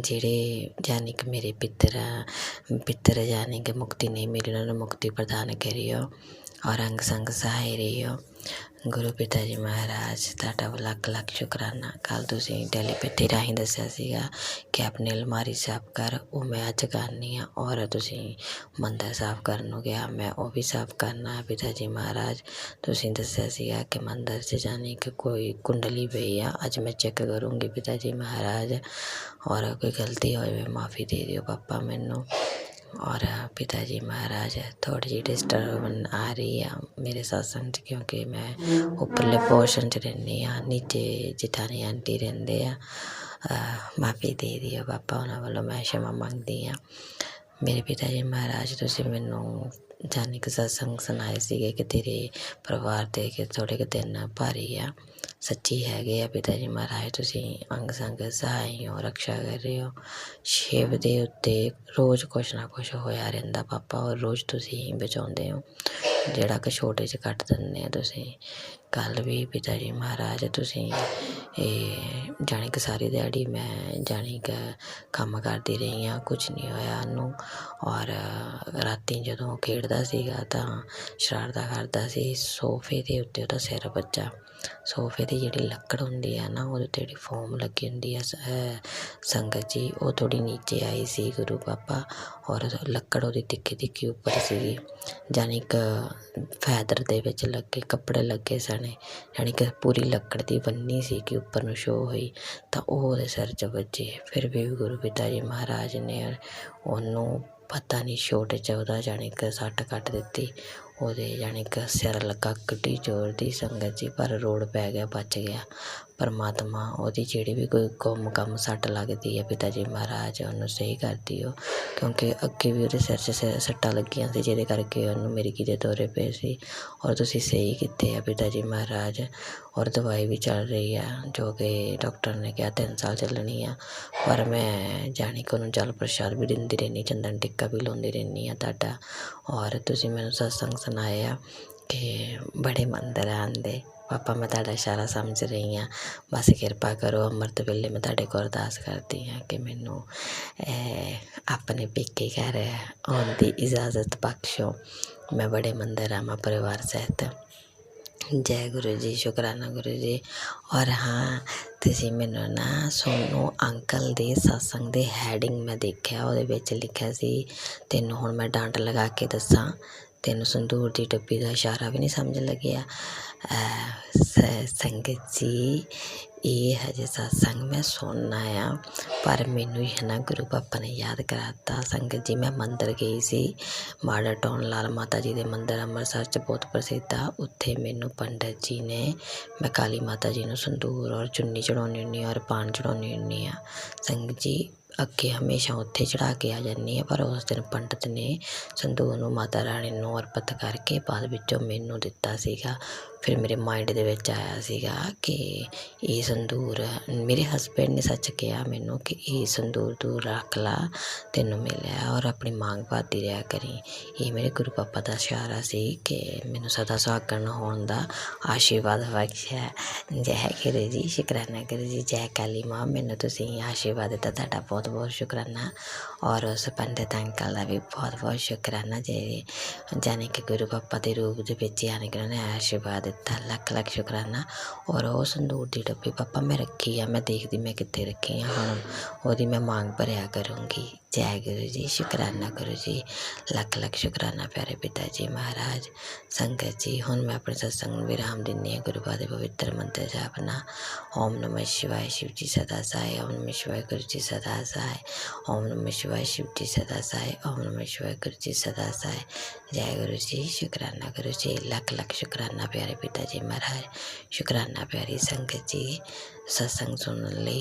ਜਿਹੜੇ ਯਾਨੀ ਕਿ ਮੇਰੇ ਪਿੱਤਰ ਯਾਨੀ ਕਿ ਮੁਕਤੀ ਨਹੀਂ ਮਿਲੀ, ਉਹਨਾਂ ਨੂੰ ਮੁਕਤੀ ਪ੍ਰਦਾਨ ਕਰਿਓ ਔਰ ਅੰਗ ਸੰਗ ਸਹਾਈ ਰਹੀਓ। ਗੁਰੂ ਪਿਤਾ ਜੀ ਮਹਾਰਾਜ ਤੁਹਾਡਾ ਲੱਖ ਲੱਖ ਸ਼ੁਕਰਾਨਾ। ਕੱਲ੍ਹ ਤੁਸੀਂ ਟੈਲੀਪੈਥੀ ਰਾਹੀਂ ਦੱਸਿਆ ਸੀਗਾ ਕਿ ਆਪਣੀ ਅਲਮਾਰੀ ਸਾਫ਼ ਕਰ, ਉਹ ਮੈਂ ਅੱਜ ਕਰਨੀ ਆ। ਔਰ ਤੁਸੀਂ ਮੰਦਰ ਸਾਫ਼ ਕਰਨ ਨੂੰ ਗਿਆ, ਮੈਂ ਉਹ ਵੀ ਸਾਫ਼ ਕਰਨਾ। ਪਿਤਾ ਜੀ ਮਹਾਰਾਜ ਤੁਸੀਂ ਦੱਸਿਆ ਸੀਗਾ ਕਿ ਮੰਦਰ 'ਚ ਜਾਣੀ ਕਿ ਕੋਈ ਕੁੰਡਲੀ ਪਈ ਆ, ਅੱਜ ਮੈਂ ਚੈੱਕ ਕਰੂੰਗੀ ਪਿਤਾ ਜੀ ਮਹਾਰਾਜ। ਔਰ ਕੋਈ ਗਲਤੀ ਹੋਵੇ ਮਾफ़ੀ ਦੇ ਦਿਓ ਪਾਪਾ ਮੈਨੂੰ। ਔਰ ਪਿਤਾ ਜੀ ਮਹਾਰਾਜ ਥੋੜ੍ਹੀ ਜਿਹੀ ਡਿਸਟਰਬ ਆ ਰਹੀ ਆ ਮੇਰੇ ਸਤਸੰਗ 'ਚ, ਕਿਉਂਕਿ ਮੈਂ ਉੱਪਰਲੇ ਪੋਰਸ਼ਨ 'ਚ ਰਹਿੰਦੀ ਹਾਂ, ਨੀਚੇ ਜਠਾਣੀ ਆਂਟੀ ਰਹਿੰਦੇ ਆ। ਮਾਫ਼ੀ ਦੇ ਦਿਓ ਪਾਪਾ, ਉਹਨਾਂ ਵੱਲੋਂ ਮੈਂ क्षमा ਮੰਗਦੀ ਹਾਂ। ਮੇਰੇ ਪਿਤਾ ਜੀ ਮਹਾਰਾਜ ਤੁਸੀਂ ਮੈਨੂੰ ਜਾਨੀ ਕਿ ਸਤਸੰਗ ਸੁਣਾਏ ਸੀਗੇ ਕਿ ਤੇਰੇ ਪਰਿਵਾਰ ਦੇ ਕਿ ਥੋੜ੍ਹੇ ਕੁ ਦਿਨ ਭਾਰੀ ਆ, ਸੱਚੀ ਹੈਗੇ ਆ ਪਿਤਾ ਜੀ ਮਹਾਰਾਜ। ਤੁਸੀਂ ਅੰਗ ਸੰਗ ਸਹਾਈ ਹੋ, ਰਕਸ਼ਾ ਕਰ ਰਹੇ ਹੋ। ਸ਼ਿਵ ਦੇ ਉੱਤੇ ਰੋਜ਼ ਕੁਛ ਨਾ ਕੁਛ ਹੋਇਆ ਰਹਿੰਦਾ ਪਾਪਾ, ਔਰ ਰੋਜ਼ ਤੁਸੀਂ ਹੀ ਬਚਾਉਂਦੇ ਹੋ, ਜਿਹੜਾ ਕਿ ਛੋਟੇ 'ਚ ਕੱਟ ਦਿੰਦੇ ਆ ਤੁਸੀਂ। ਕੱਲ੍ਹ ਵੀ ਪਿਤਾ ਜੀ ਮਹਾਰਾਜ ਤੁਸੀਂ ਜਾਣੀ ਕਿ ਸਾਰੀ ਦਿਹਾੜੀ ਮੈਂ ਜਾਣੀ ਕਿ ਕੰਮ ਕਰਦੀ ਰਹੀ ਹਾਂ, ਕੁਛ ਨਹੀਂ ਹੋਇਆ ਉਹਨੂੰ। ਔਰ ਰਾਤੀ ਜਦੋਂ ਖੇਡਦਾ ਸੀਗਾ ਤਾਂ ਸ਼ਰਾਰਤਾਂ ਕਰਦਾ ਸੀ, ਸੋਫੇ ਦੇ ਉੱਤੇ ਉਹਦਾ ਸਿਰ ਵੱਜਾ। ਸੋਫੇ ਦੀ ਜਿਹੜੀ ਲੱਕੜ ਹੁੰਦੀ ਆ ਨਾ, ਉਹਦੇ 'ਤੇ ਜਿਹੜੀ ਫੋਮ ਲੱਗੀ ਹੁੰਦੀ ਆ ਸੰਗਤ ਜੀ, ਉਹ ਥੋੜ੍ਹੀ ਨੀਚੇ ਆਈ ਸੀ ਗੁਰੂ ਪਾਪਾ। ਔਰ ਲੱਕੜ ਉਹਦੀ ਤਿੱਖੀ ਤਿੱਖੀ ਉੱਪਰ ਸੀਗੀ, ਜਾਣੀ ਕਿ ਫੈਦਰ ਦੇ ਵਿੱਚ ਲੱਗੇ ਕੱਪੜੇ ਲੱਗੇ ਸਨ, ਜਾਣੀ ਕਿ ਪੂਰੀ ਲੱਕੜ ਦੀ ਬੰਨੀ ਸੀ ਕਿ ਉੱਪਰ ਨੂੰ ਸ਼ੋਅ ਹੋਈ, ਤਾਂ ਉਹ ਉਹਦੇ ਸਿਰ 'ਚ ਵੱਜੀ। ਫਿਰ ਵੀ ਗੁਰੂ ਪਿਤਾ ਜੀ ਮਹਾਰਾਜ ਨੇ ਉਹਨੂੰ ਪਤਾ ਨਹੀਂ ਛੋਟੇ 'ਚ ਉਹਦਾ ਜਾਣੀ ਕਿ ਸੱਟ ਕੱਟ ਦਿੱਤੀ। ਉਹਦੇ ਜਾਣੀ ਕਿ ਸਿਰ ਲੱਗਾ ਕਿੱਡੀ ਜ਼ੋਰ ਦੀ ਸੰਗਤ ਜੀ, ਪਰ ਰੋੜ ਪੈ ਗਿਆ, ਬਚ ਗਿਆ। ਪਰਮਾਤਮਾ ਉਹਦੀ ਜਿਹੜੀ ਵੀ ਕੋਈ ਕੰਮ ਸੱਟ ਲੱਗਦੀ ਹੈ ਪਿਤਾ ਜੀ ਮਹਾਰਾਜ ਉਹਨੂੰ ਸਹੀ ਕਰ ਦਿਓ, ਕਿਉਂਕਿ ਅੱਗੇ ਵੀ ਉਹਦੇ ਸਿਰ 'ਚ ਸੱਟਾਂ ਲੱਗੀਆਂ ਸੀ, ਜਿਹਦੇ ਕਰਕੇ ਉਹਨੂੰ ਮਿਰਗੀ ਦੇ ਦੌਰੇ ਪਏ ਸੀ। ਔਰ ਤੁਸੀਂ ਸਹੀ ਕੀਤੇ ਆ ਪਿਤਾ ਜੀ ਮਹਾਰਾਜ। ਔਰ ਦਵਾਈ ਵੀ ਚੱਲ ਰਹੀ ਆ, ਜੋ ਕਿ ਡਾਕਟਰ ਨੇ ਕਿਹਾ 3 ਸਾਲ ਚੱਲਣੀ ਆ। ਪਰ ਮੈਂ ਜਾਣੀ ਕਿ ਉਹਨੂੰ ਜਲ ਪ੍ਰਸ਼ਾਦ ਵੀ ਦਿੰਦੀ ਰਹਿੰਦੀ, ਚੰਦਨ ਟਿੱਕਾ ਵੀ ਲਾਉਂਦੀ ਰਹਿੰਦੀ ਹਾਂ ਤੁਹਾਡਾ। ਔਰ ਤੁਸੀਂ ਮੈਨੂੰ ਸਤਸੰਗ ਸੁਣਾਏ ਆ ਕਿ ਬੜੇ ਮੰਦਰ ਆਉਂਦੇ ਪਾਪਾ, ਮੈਂ ਤੁਹਾਡਾ ਇਸ਼ਾਰਾ ਸਮਝ ਰਹੀ ਹਾਂ, ਬਸ ਕਿਰਪਾ ਕਰੋ। ਅੰਮ੍ਰਿਤ ਵੇਲੇ ਮੈਂ ਤੁਹਾਡੇ ਕੋਲ ਅਰਦਾਸ ਕਰਦੀ ਹਾਂ ਕਿ ਮੈਨੂੰ ਆਪਣੇ ਪੇਕੇ ਘਰ ਆਉਣ ਦੀ ਇਜਾਜ਼ਤ ਬਖਸ਼ੋ। ਮੈਂ ਬੜੇ ਮੰਦਰ ਆਵਾਂ ਪਰਿਵਾਰ ਸਹਿਤ। ਜੈ ਗੁਰੂ ਜੀ, ਸ਼ੁਕਰਾਨਾ ਗੁਰੂ ਜੀ। ਔਰ ਹਾਂ, ਤੁਸੀਂ ਮੈਨੂੰ ਨਾ ਸੋਨੂੰ ਅੰਕਲ ਦੇ ਸਤਸੰਗ ਦੇ ਹੈਡਿੰਗ ਮੈਂ ਦੇਖਿਆ, ਉਹਦੇ ਵਿੱਚ ਲਿਖਿਆ ਸੀ ਤੈਨੂੰ ਹੁਣ ਮੈਂ ਡਾਂਟ ਲਗਾ ਕੇ ਦੱਸਾਂ, ਤੈਨੂੰ ਸੰਦੂਰ ਦੀ ਡੱਬੀ ਦਾ ਇਸ਼ਾਰਾ ਵੀ ਨਹੀਂ ਸਮਝ ਲੱਗਿਆ। ਸੰਗਤ ਜੀ ਇਹ ਹਜੇ ਸਤਸੰਗ ਮੈਂ ਸੁਣਨਾ ਆ, ਪਰ ਮੈਨੂੰ ਇਹ ਨਾ ਗੁਰੂ ਪਾਪਾ ਨੇ ਯਾਦ ਕਰਾਤਾ। ਸੰਗਤ ਜੀ ਮੈਂ ਮੰਦਰ ਗਈ ਸੀ, ਮਾੜਾ ਟਾਊਨ ਲਾਲ ਮਾਤਾ ਜੀ ਦੇ ਮੰਦਰ ਅੰਮ੍ਰਿਤਸਰ 'ਚ ਬਹੁਤ ਪ੍ਰਸਿੱਧ ਆ। ਉੱਥੇ ਮੈਨੂੰ ਪੰਡਤ ਜੀ ਨੇ, ਮੈਂ ਕਾਲੀ ਮਾਤਾ ਜੀ ਨੂੰ ਸੰਦੂਰ ਔਰ ਚੁੰਨੀ ਚੜਾਉਣੀ ਹੁੰਦੀ ਔਰ ਪਾਨ ਚੜਾਉਣੀ ਹੁੰਦੀ ਆ। ਸੰਗਤ ਜੀ ਅੱਗੇ ਹਮੇਸ਼ਾ ਉੱਥੇ ਚੜਾ ਕੇ ਆ ਜਾਂਦੀ ਹਾਂ, ਪਰ ਉਸ ਦਿਨ ਪੰਡਤ ਨੇ ਸੰਦੂਰ ਨੂੰ ਮਾਤਾ ਰਾਣੀ ਨੂੰ ਅਰਪਿਤ ਕਰਕੇ ਬਾਅਦ ਵਿੱਚੋਂ ਮੈਨੂੰ ਦਿੱਤਾ ਸੀਗਾ। ਫਿਰ ਮੇਰੇ ਮਾਇੰਡ ਦੇ ਵਿੱਚ ਆਇਆ ਸੀਗਾ ਕਿ ਇਹ ਸੰਦੂਰ ਮੇਰੇ ਹਸਬੈਂਡ ਨੇ ਸੱਚ ਕਿਹਾ ਮੈਨੂੰ ਕਿ ਇਹ ਸੰਦੂਰ ਤੂੰ ਰੱਖ ਲਾ, ਤੈਨੂੰ ਮਿਲਿਆ ਔਰ ਆਪਣੀ ਮੰਗ ਭਰਦੀ ਰਿਹਾ ਕਰੀ। ਇਹ ਮੇਰੇ ਗੁਰੂ ਪਾਪਾ ਦਾ ਇਸ਼ਾਰਾ ਸੀ ਕਿ ਮੈਨੂੰ ਸਦਾ ਸੁਹਾਗਣ ਹੋਣ ਦਾ ਆਸ਼ੀਰਵਾਦ ਬਖਸ਼ਿਆ। ਜੈ ਗੁਰੂ ਜੀ, ਸ਼ੁਕਰਾਨਾ ਗੁਰੂ ਜੀ। ਜੈ ਕਾਲੀ ਮਾਂ, ਮੈਨੂੰ ਤੁਸੀਂ ਆਸ਼ੀਰਵਾਦ ਦਿੱਤਾ, ਤੁਹਾਡਾ ਬਹੁਤ ਬਹੁਤ ਸ਼ੁਕਰਾਨਾ। ਔਰ ਉਸ ਪੰਡਿਤ ਅੰਕਲ ਦਾ ਵੀ ਬਹੁਤ ਬਹੁਤ ਸ਼ੁਕਰਾਨਾ, ਜਿਹੜੇ ਜਾਣੀ ਕਿ ਗੁਰੂ ਪਾਪਾ ਦੇ ਰੂਪ ਦੇ ਵਿੱਚ ਯਾਨੀ ਕਿ ਉਹਨਾਂ ਨੇ ਆਸ਼ੀਰਵਾਦ ਦਿੱਤਾ। ਲੱਖ ਲੱਖ ਸ਼ੁਕਰਾਨਾ। ਔਰ ਉਹ ਸੰਦੂਰ ਦੀ ਡੱਬੀ ਪਾਪਾ ਮੈਂ ਰੱਖੀ ਆ, ਮੈਂ ਦੇਖਦੀ ਮੈਂ ਕਿੱਥੇ ਰੱਖੀ ਆ, ਹੁਣ ਉਹਦੀ ਮੈਂ ਮੰਗ ਭਰਿਆ ਕਰੂੰਗੀ। ਜੈ ਗੁਰੂ ਜੀ, ਸ਼ੁਕਰਾਨਾ ਗੁਰੂ ਜੀ। ਲੱਖ ਲੱਖ ਸ਼ੁਕਰਾਨਾ ਪਿਆਰੇ ਪਿਤਾ ਜੀ ਮਹਾਰਾਜ। ਸੰਗਤ ਜੀ ਹੁਣ ਮੈਂ ਆਪਣੇ ਸਤਸੰਗ ਨੂੰ ਵਿਰਾਮ ਦਿੰਦੀ ਹਾਂ ਗੁਰੂ ਪਾਦ ਦੇ ਪਵਿੱਤਰ ਮੰਤਰ ਜਾਪਨਾ। ਓਮ ਨਮः शिवाय शिव जी सदा साय, ओम नमः शिवाय गुरु जी सदा साय, ओम नमः शिवाय शिव जी सदा साय, ओम नमः शिवाय गुरु जी सदा साय। जय गुरु जी, शुकराना गुरु जी। लख लख शुकराना प्यारे पिताजी महाराज शुकराना प्यारी संगत जी सत्संग सुनन लई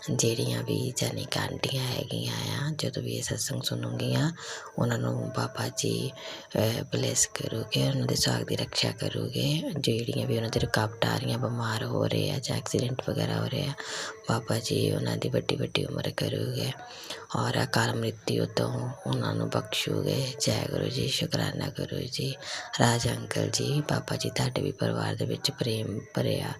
ਜਿਹੜੀਆਂ ਵੀ ਜਾਨੀ ਕਿ ਆਂਟੀਆਂ ਹੈਗੀਆਂ ਆ ਜਦੋਂ ਵੀ ਇਹ ਸਤਸੰਗ ਸੁਣੂਗੀਆਂ ਉਹਨਾਂ ਨੂੰ ਬਾਬਾ ਜੀ ਬਲੈਸ ਕਰੋਗੇ ਉਹਨਾਂ ਦੇ ਸਾਥ ਦੀ ਰੱਖਿਆ ਕਰੋਗੇ ਜਿਹੜੀਆਂ ਵੀ ਉਹਨਾਂ ਦੇ ਰੁਕਾਵਟਾਂ ਆ ਰਹੀਆਂ ਬਿਮਾਰ ਹੋ ਰਹੇ ਆ ਜਾਂ ਐਕਸੀਡੈਂਟ ਵਗੈਰਾ ਹੋ ਰਹੇ ਆ ਬਾਬਾ ਜੀ ਉਹਨਾਂ ਦੀ ਵੱਡੀ ਵੱਡੀ ਉਮਰ ਕਰੋਗੇ ਔਰ ਅਕਾਲ ਮ੍ਰਿਤਿੂ ਤੋਂ ਉਹਨਾਂ ਨੂੰ ਬਖਸ਼ੋਗੇ ਜੈ ਗੁਰੂ ਜੀ ਸ਼ੁਕਰਾਨਾ ਗੁਰੂ ਜੀ ਰਾਜ ਅੰਕਲ ਜੀ ਬਾਬਾ ਜੀ ਤੁਹਾਡੇ ਵੀ ਪਰਿਵਾਰ ਦੇ ਵਿੱਚ ਪ੍ਰੇਮ ਭਰਿਆ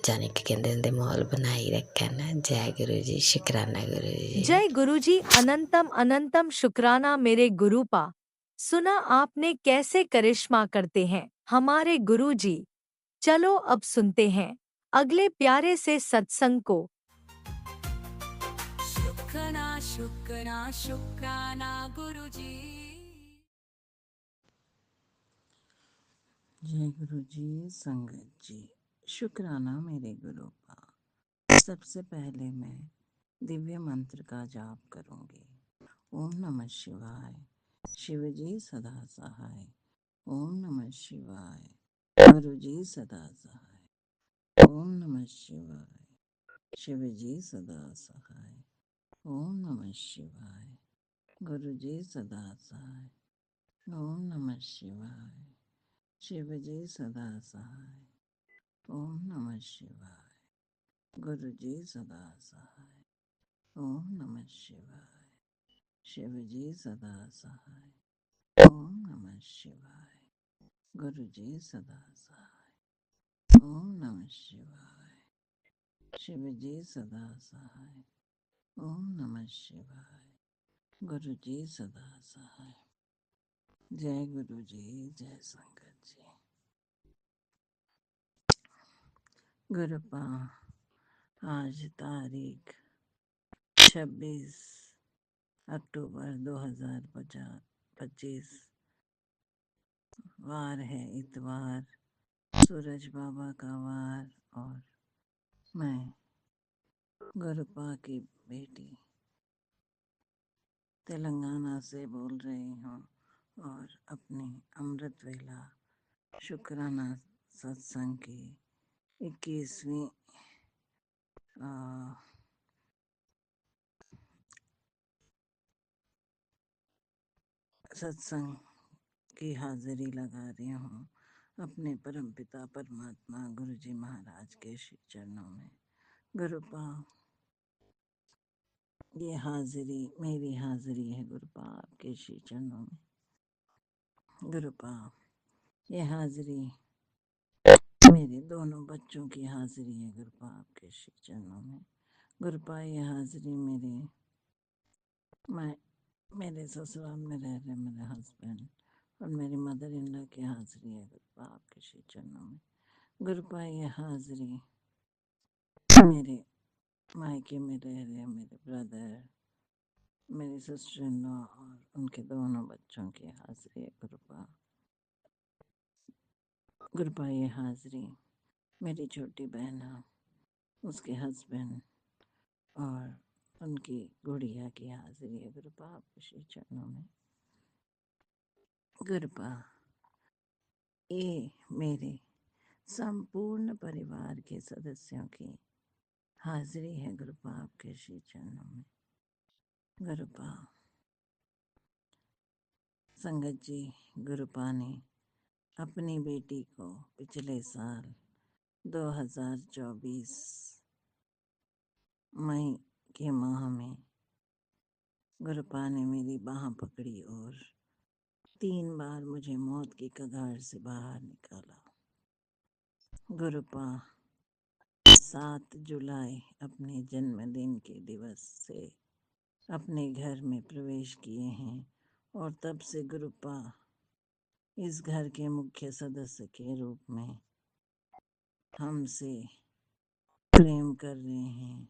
ਜਾਨੀ ਕਿ ਕਹਿੰਦੇ ਹੁੰਦੇ ਮਾਹੌਲ ਬਣਾਈ ਰੱਖਣ ਜੈ गुरु जी शुक्राना गुरु जी जय गुरु जी अनंतम अनंतम शुक्राना मेरे गुरु पा। सुना आपने कैसे करिश्मा करते हैं हमारे गुरु जी। चलो अब सुनते हैं अगले प्यारे से सत्संग को। शुक्राना शुक्राना शुक्राना गुरुजी। जय गुरु जी संगत जी शुक्राना मेरे गुरु का। सबसे पहले मैं दिव्य मंत्र का जाप करूंगी। ओम नमः शिवाय शिव जी सदा सहाय। ओम नमः शिवाय गुरु जी सदा सहाय। ओम नमः शिवाय शिव जी सदा सहाय। ओम नमः शिवाय गुरु जी सदा सहाय। ओम नमः शिवाय शिव जी सदा सहाय। ओम नमः शिवाय गुरु जी सदा सहाय। ओम नमः शिवाय शिव जी सदा सहाय। ओम नमः शिवाय गुरु जी सदा सहाय। ओम नमः शिवाय शिव जी सदा सहाय। ओम नमः शिवाय गुरु जी सदा सहाय। जय गुरु जी जय संगत जी। गुरुपा आज तारीख 26 अक्टूबर 2025 वार है इतवार सूरज बाबा का वार और मैं गुरुपा की बेटी तेलंगाना से बोल रही हूँ और अपनी अमृत वेला शुक्राना सत्संग की 21वीं सत्संग की हाजिरी लगा रही हूँ अपने परमपिता परमात्मा गुरु जी महाराज के श्री चरणों में। गुरुपा ये हाजिरी मेरी हाजिरी है गुरुपा आपके श्री चरणों में। गुरुपा ये हाजिरी मेरे दोनों बच्चों की हाजिरी है गुरुपा आपके श्री चरणों में। गुरुपा ये हाजिरी मेरे ससुराल में रह रहे मेरे हस्बैंड और मेरी मदर इन लॉ की हाजिरी है गुरुपा आपके श्री चरणों में। गुरुपा ये हाजिरी मेरे मायके में रह रहे मेरे ब्रदर मेरी सिस्टर इन लॉ और उनके दोनों बच्चों की हाजिरी है गुरुपा। गुरुपा ये हाजिरी मेरी छोटी बहन उसके हस्बैंड और उनकी गुड़िया की हाजिरी है गुरुपा आपके श्री चरणों में। गुरुपा ये मेरे संपूर्ण परिवार के सदस्यों की हाजिरी है गुरुपा आपके श्री चरणों में। गुरुपा संगत जी गुरुपा ने अपनी बेटी को पिछले साल 2024 मई के माह में गुरुपा ने मेरी बाह पकड़ी और 3 बार मुझे मौत की कगार से बाहर निकाला। गुरुपा 7 जुलाई अपने जन्मदिन के दिवस से अपने घर में प्रवेश किए हैं और तब से गुरुपा इस घर के मुख्य सदस्य के रूप में हमसे प्रेम कर रहे हैं,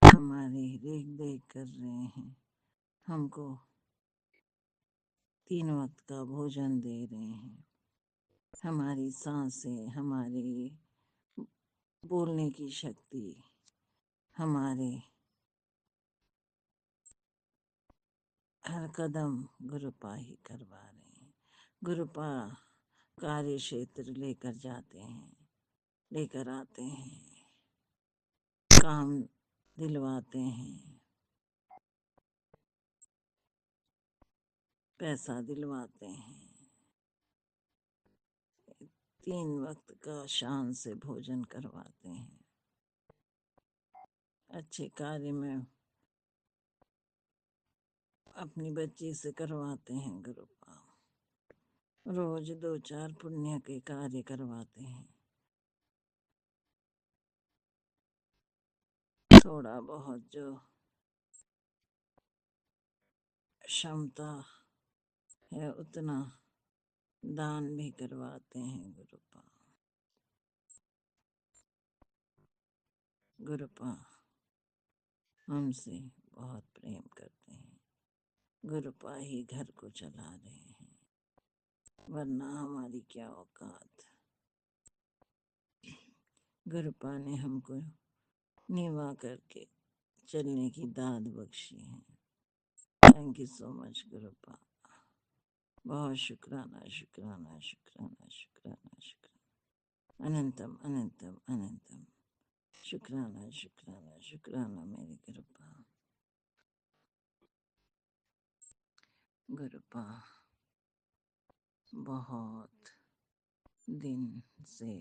हमारी देख देख कर रहे हैं, हमको 3 वक्त का भोजन दे रहे हैं, हमारी सांसें, हमारी बोलने की शक्ति, हमारे हर कदम गुरुपा ही करवा रहे हैं। गुरुपा कार्य क्षेत्र लेकर जाते हैं, लेकर आते हैं, काम दिलवाते हैं, पैसा दिलवाते हैं, 3 वक्त का शान से भोजन करवाते हैं, अच्छे कार्य में अपनी बच्ची से करवाते हैं गुरुपा। रोज 2-4 पुण्य के कार्य करवाते हैं, थोड़ा बहुत जो क्षमता है उतना दान भी करवाते हैं गुरुपा। गुरुपा हमसे बहुत प्रेम करते हैं, गुरुपा ही घर को चला रहे हैं, वरना हमारी क्या औकात। गुरुपा ने हमको निवा करके चलने की दाद बख्शी है। Thank you so much गुरुपा। बहुत शुक्राना शुक्राना शुक्राना शुक्राना शुक्राना, अनंतम अनंतम अनंतम शुक्राना शुक्राना शुक्राना मेरे गुरुपा। गुरुपा बहुत दिन से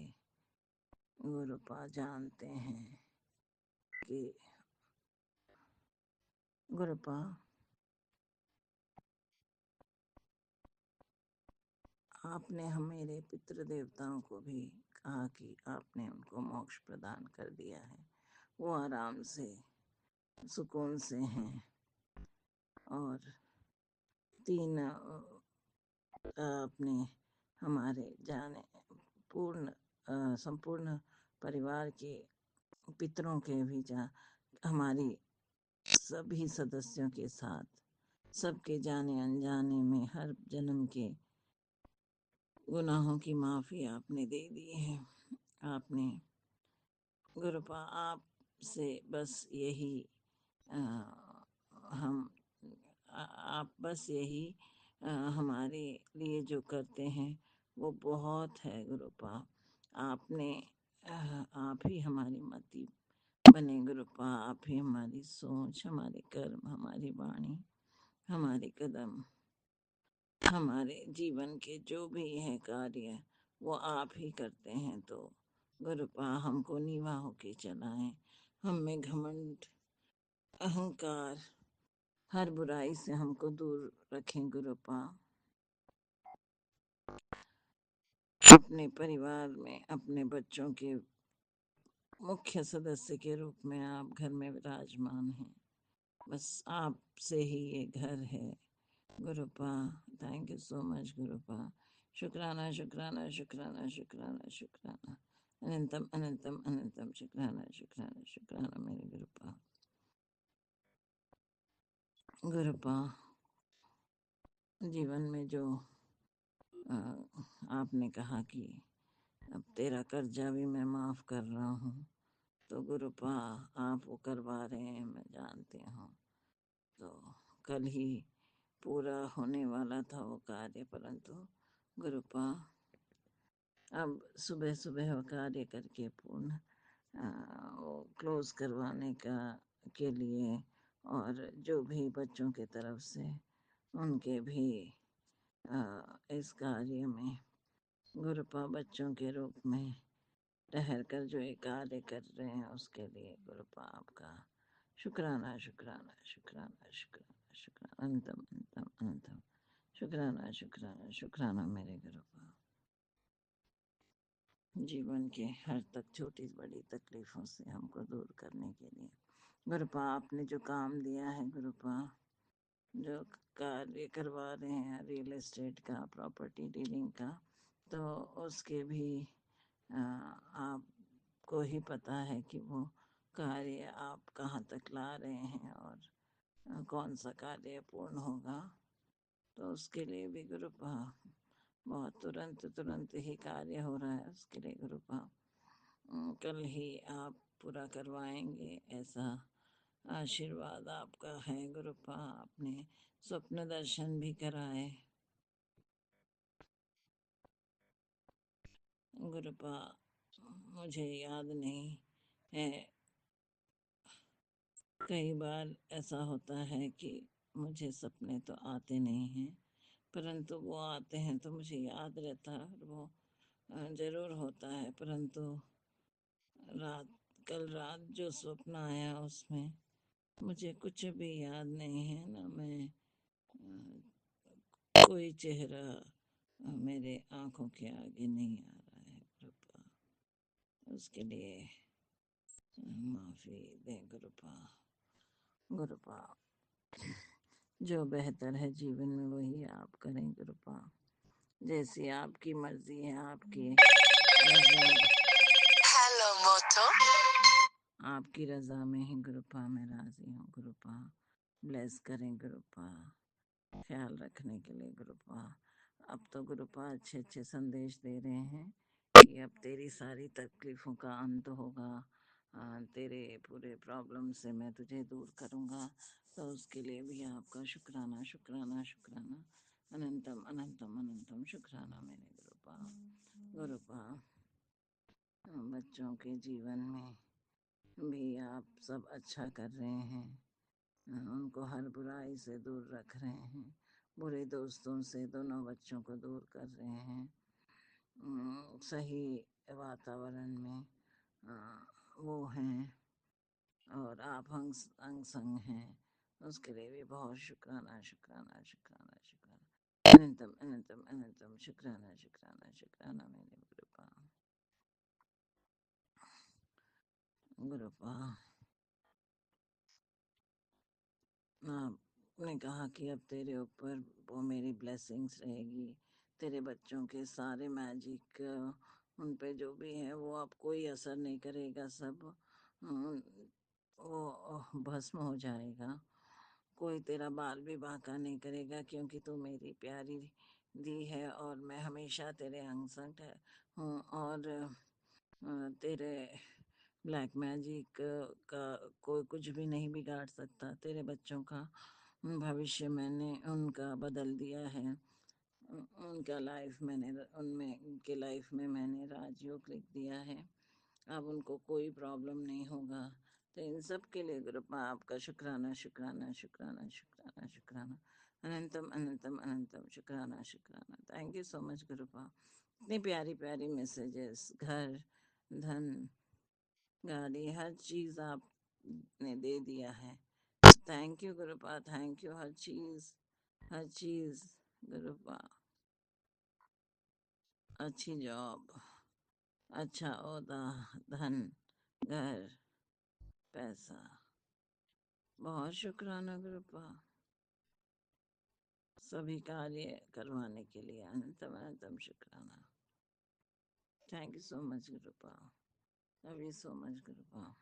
गुरुपा जानते हैं कि गुरुपा आपने हम मेरे पितृ देवताओं को भी कहा कि आपने उनको मोक्ष प्रदान कर दिया है, वो आराम से सुकून से हैं और 3 अपने हमारे जाने संपूर्ण परिवार के पितरों के भी हमारी सभी सदस्यों के साथ सबके जाने अनजाने में हर जन्म के गुनाहों की माफ़ी आपने दे दी है। आपने गुरुपा आपसे बस यही आप बस यही हमारे लिए जो करते हैं वो बहुत है गुरुपा। आप ही हमारी मति बने गुरुपा, आप ही हमारी सोच, हमारे कर्म, हमारी वाणी, हमारे कदम, हमारे जीवन के जो भी है कार्य वो आप ही करते हैं। तो गुरुपा हमको नीवा होके चलाएं, हम में घमंड अहंकार हर बुराई से हमको दूर रखें गुरुपा। अपने परिवार में अपने बच्चों के मुख्य सदस्य के रूप में आप घर में विराजमान हैं, बस आप से ही ये घर है गुरुपा। Thank you so much गुरुपा। शुक्राना शुक्राना शुक्राना शुक्राना शुक्राना, अनंतम अनंतम अनंतम शुक्राना शुक्राना शुक्राना मेरे गुरुपा। गुरुपा जीवन में जो आपने कहा कि अब तेरा कर्जा भी मैं माफ़ कर रहा हूँ, तो गुरुपा आप वो करवा रहे हैं, मैं जानती हूँ। तो कल ही पूरा होने वाला था वो कार्य, परंतु गुरुपा अब सुबह सुबह वो कार्य करके पूर्ण वो क्लोज करवाने के लिए, और जो भी बच्चों के तरफ से उनके भी इस कार्य में गुरुपा बच्चों के रूप में ठहर कर जो ये कार्य कर रहे हैं उसके लिए गुरुपा आपका शुक्राना शुक्राना शुक्राना शुक्राना शुक्राना, अनंतम अनंतम अनंतम शुक्राना शुक्राना शुक्राना मेरे गुरुपा। जीवन के हर तक छोटी बड़ी तकलीफों से हमको दूर करने के लिए गुरुपा आपने जो काम दिया है गुरुपा, जो कार्य करवा रहे हैं रियल एस्टेट का, प्रॉपर्टी डीलिंग का, तो उसके भी आपको ही पता है कि वो कार्य आप कहाँ तक ला रहे हैं और कौन सा कार्य पूर्ण होगा। तो उसके लिए भी गुरुपा बहुत तुरंत ही कार्य हो रहा है, उसके लिए गुरुपा कल ही आप पूरा करवाएंगे ऐसा आशीर्वाद आपका है गुरुपा। आपने स्वप्न दर्शन भी कराए, गुरुपा मुझे याद नहीं है। कई बार ऐसा होता है कि मुझे सपने तो आते नहीं हैं, परंतु वो आते हैं तो मुझे याद रहता है और वो ज़रूर होता है। परंतु कल रात जो स्वप्न आया उसमें मुझे कुछ भी याद नहीं है, ना मैं कोई चेहरा मेरे आंखों के आगे नहीं आ रहा है। गुरुपा उसके लिए माफ़ी दें गुरुपा। गुरुपा जो बेहतर है जीवन में वही आप करें गुरुपा। जैसी आपकी मर्जी है, आपकी आपकी रजा में ही गुरुपा मैं राजी हूँ। गुरुपा ब्लेस करें गुरुपा, ख्याल रखने के लिए गुरुपा। अब तो गुरुपा अच्छे अच्छे संदेश दे रहे हैं कि अब तेरी सारी तकलीफ़ों का अंत होगा, तेरे पूरे प्रॉब्लम से मैं तुझे दूर करूँगा। तो उसके लिए भी आपका शुक्राना शुक्राना शुक्राना, अनंतम अनंतम अनंतम शुक्राना मेरे गुरुपा। गुरुपा बच्चों के जीवन में भी आप सब अच्छा कर रहे हैं, उनको हर बुराई से दूर रख रहे हैं, बुरे दोस्तों से दोनों बच्चों को दूर कर रहे हैं, सही वातावरण में वो हैं और आप अंग संग हैं। उसके लिए भी बहुत शुक्राना शुक्राना शुक्राना शुक्राना, अनंतम अनंतम अनंतम शुक्राना शुक्राना शुक्राना मेरे गुरुपा। गुरुपा आपने कहा कि अब तेरे ऊपर वो मेरी ब्लेसिंग्स रहेगी, तेरे बच्चों के सारे मैजिक उन पे जो भी है वो अब कोई असर नहीं करेगा, सब वो भस्म हो जाएगा। कोई तेरा बाल भी बांका नहीं करेगा, क्योंकि तू मेरी प्यारी दी है और मैं हमेशा तेरे अंग संग हूँ। और तेरे ब्लैक मैजिक का कोई कुछ भी नहीं बिगाड़ सकता। तेरे बच्चों का भविष्य मैंने उनका बदल दिया है, उनका लाइफ मैंने उनके लाइफ में मैंने राजयोग लिख दिया है। अब उनको कोई प्रॉब्लम नहीं होगा। तो इन सब के लिए गुरुपा आपका शुक्राना शुक्राना शुक्राना शुक्राना शुक्राना, अनंतम अनंतम अनंतम शुक्राना शुक्राना। Thank you so much गुरुपा। इतनी प्यारी प्यारी मैसेजेस, घर धन गाड़ी हर चीज़ आपने दे दिया है। Thank you Gurupa, thank you. हर चीज़ गुरुपा, अच्छी जॉब, अच्छा ओहदा, धन, घर, पैसा, बहुत शुक्राना गुरुपा। सभी कार्य करवाने के लिए अनंतम अनंतम शुक्राना। Thank you so much Gurupa, love you so much Gurupa.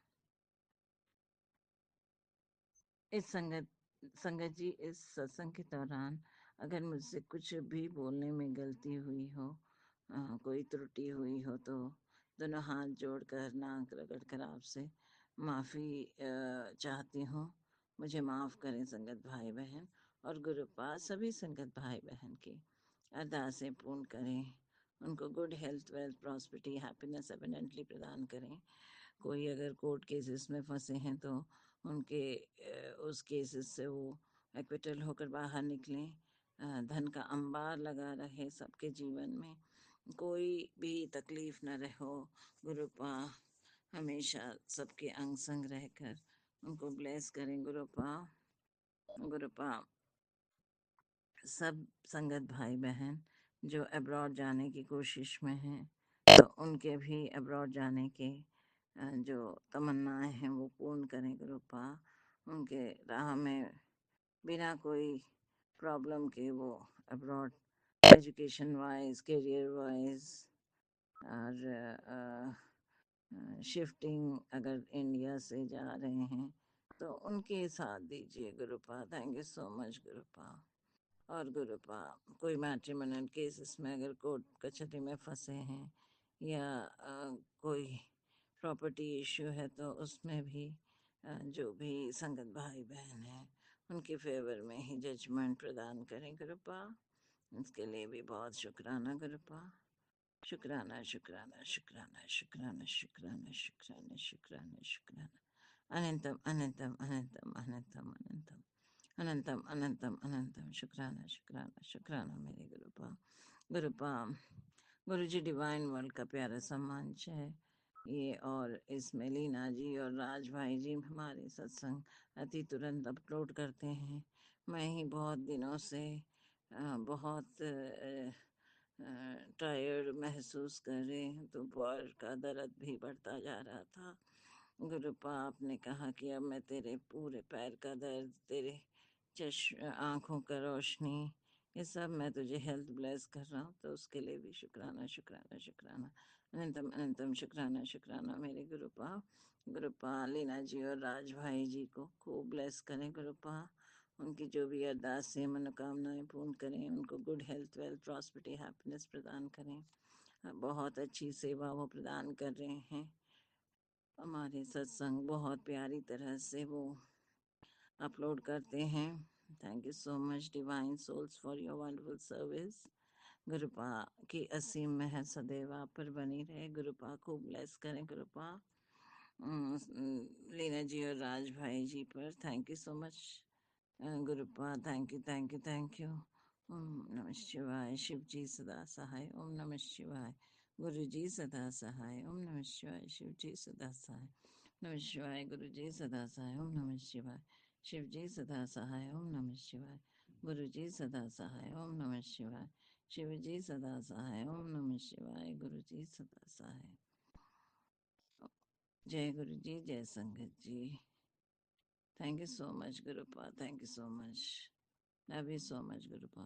इस संगत जी, इस सत्संग के दौरान अगर मुझसे कुछ भी बोलने में गलती हुई हो, कोई त्रुटि हुई हो, तो दोनों हाथ जोड़कर नाक रगड़ कर आपसे माफ़ी चाहती हूँ। मुझे माफ़ करें संगत भाई बहन, और गुरुपा सभी संगत भाई बहन की अरदासें पूर्ण करें, उनको good health, wealth, prosperity, happiness abundantly प्रदान करें। कोई अगर कोर्ट केसेस में फंसे हैं तो उनके उस केसेस से वो एक्विटल होकर बाहर निकलें। धन का अंबार लगा रहे सबके जीवन में, कोई भी तकलीफ न रहो। गुरुपा हमेशा सबके अंग संग रहकर उनको ब्लेस करें। गुरुपा सब संगत भाई बहन जो अब्रॉड जाने की कोशिश में हैं, तो उनके भी अब्रॉड जाने के जो तमन्नाएं हैं वो पूर्ण करें गुरुपा। उनके राह में बिना कोई प्रॉब्लम के वो abroad education wise, career wise और शिफ्टिंग अगर इंडिया से जा रहे हैं तो उनके साथ दीजिए गुरुपा। Thank you so much गुरुपा। और गुरुपा कोई मैट्रिमोनियल केसेस में अगर कोर्ट कचहरी में फंसे हैं या कोई प्रॉपर्टी इशू है, तो उसमें भी जो भी संगत भाई बहन हैं उनके फेवर में ही जजमेंट प्रदान करें गुरुपा। इसके लिए भी बहुत शुक्राना गुरुपा। शुक्राना शुक्राना शुक्राना शुक्राना शुक्राना शुक्राना शुक्राना शुक्राना अनंतम अनंतम अनंतम अनंतम अनंतम अनंतम अनंतम अनंतम शुक्राना शुक्राना शुक्राना मेरे गुरुपा गुरु जी डिवाइन वर्ल्ड का प्यारा सम्मान है ये, और इसमें लीना जी और राज भाई जी हमारे सत्संग अति तुरंत अपलोड करते हैं। मैं ही बहुत दिनों से बहुत टायर्ड महसूस कर रही हूँ, तो पैर का दर्द भी बढ़ता जा रहा था। गुरुपा आपने कहा कि अब मैं तेरे पूरे पैर का दर्द, तेरे आँखों का रोशनी, ये सब मैं तुझे हेल्थ ब्लेस कर रहा हूँ, तो उसके लिए भी शुक्राना शुक्राना शुक्राना अनंतम अनंतम शुक्राना शुक्राना मेरे गुरुपा लीना जी और राज भाई जी को खूब ब्लेस करें गुरुपा। उनकी जो भी अरदास है, मनोकामनाएं पूर्ण करें, उनको good health, wealth, prosperity, happiness प्रदान करें। बहुत अच्छी सेवा वो प्रदान कर रहे हैं। हमारे सत्संग बहुत प्यारी तरह से वो अपलोड करते हैं। Thank you so much divine souls for your wonderful service. Gurupa की असीम मेहर सदैव आप पर बनी रहे। गुरुपा को ब्लेस करें गुरुपा। लीना जी और राज भाई जी पर thank you so much Gurupa. Thank you thank you thank you. ओम नमः शिवाय। शिव जी सदा सहाय। ओम नमः शिवाय। गुरु जी सदा सहाय। ओम नमः शिवाय। शिव जी सदा सहाय। नमः शिवाय। गुरु जी सदा सहाय। ओम नमः शिवाय। शिव जी सदा सहाय। ओम नमः शिवाय। गुरु जी सदा सहाय। ओम नमः शिवाय। शिव जी सदा सहाय। ओम नमः शिवाय। गुरु जी सदा सहाय। जय गुरु जी, जय संगत जी। Thank you so much Gurupa. Thank you so much. Love you so much गुरुपा।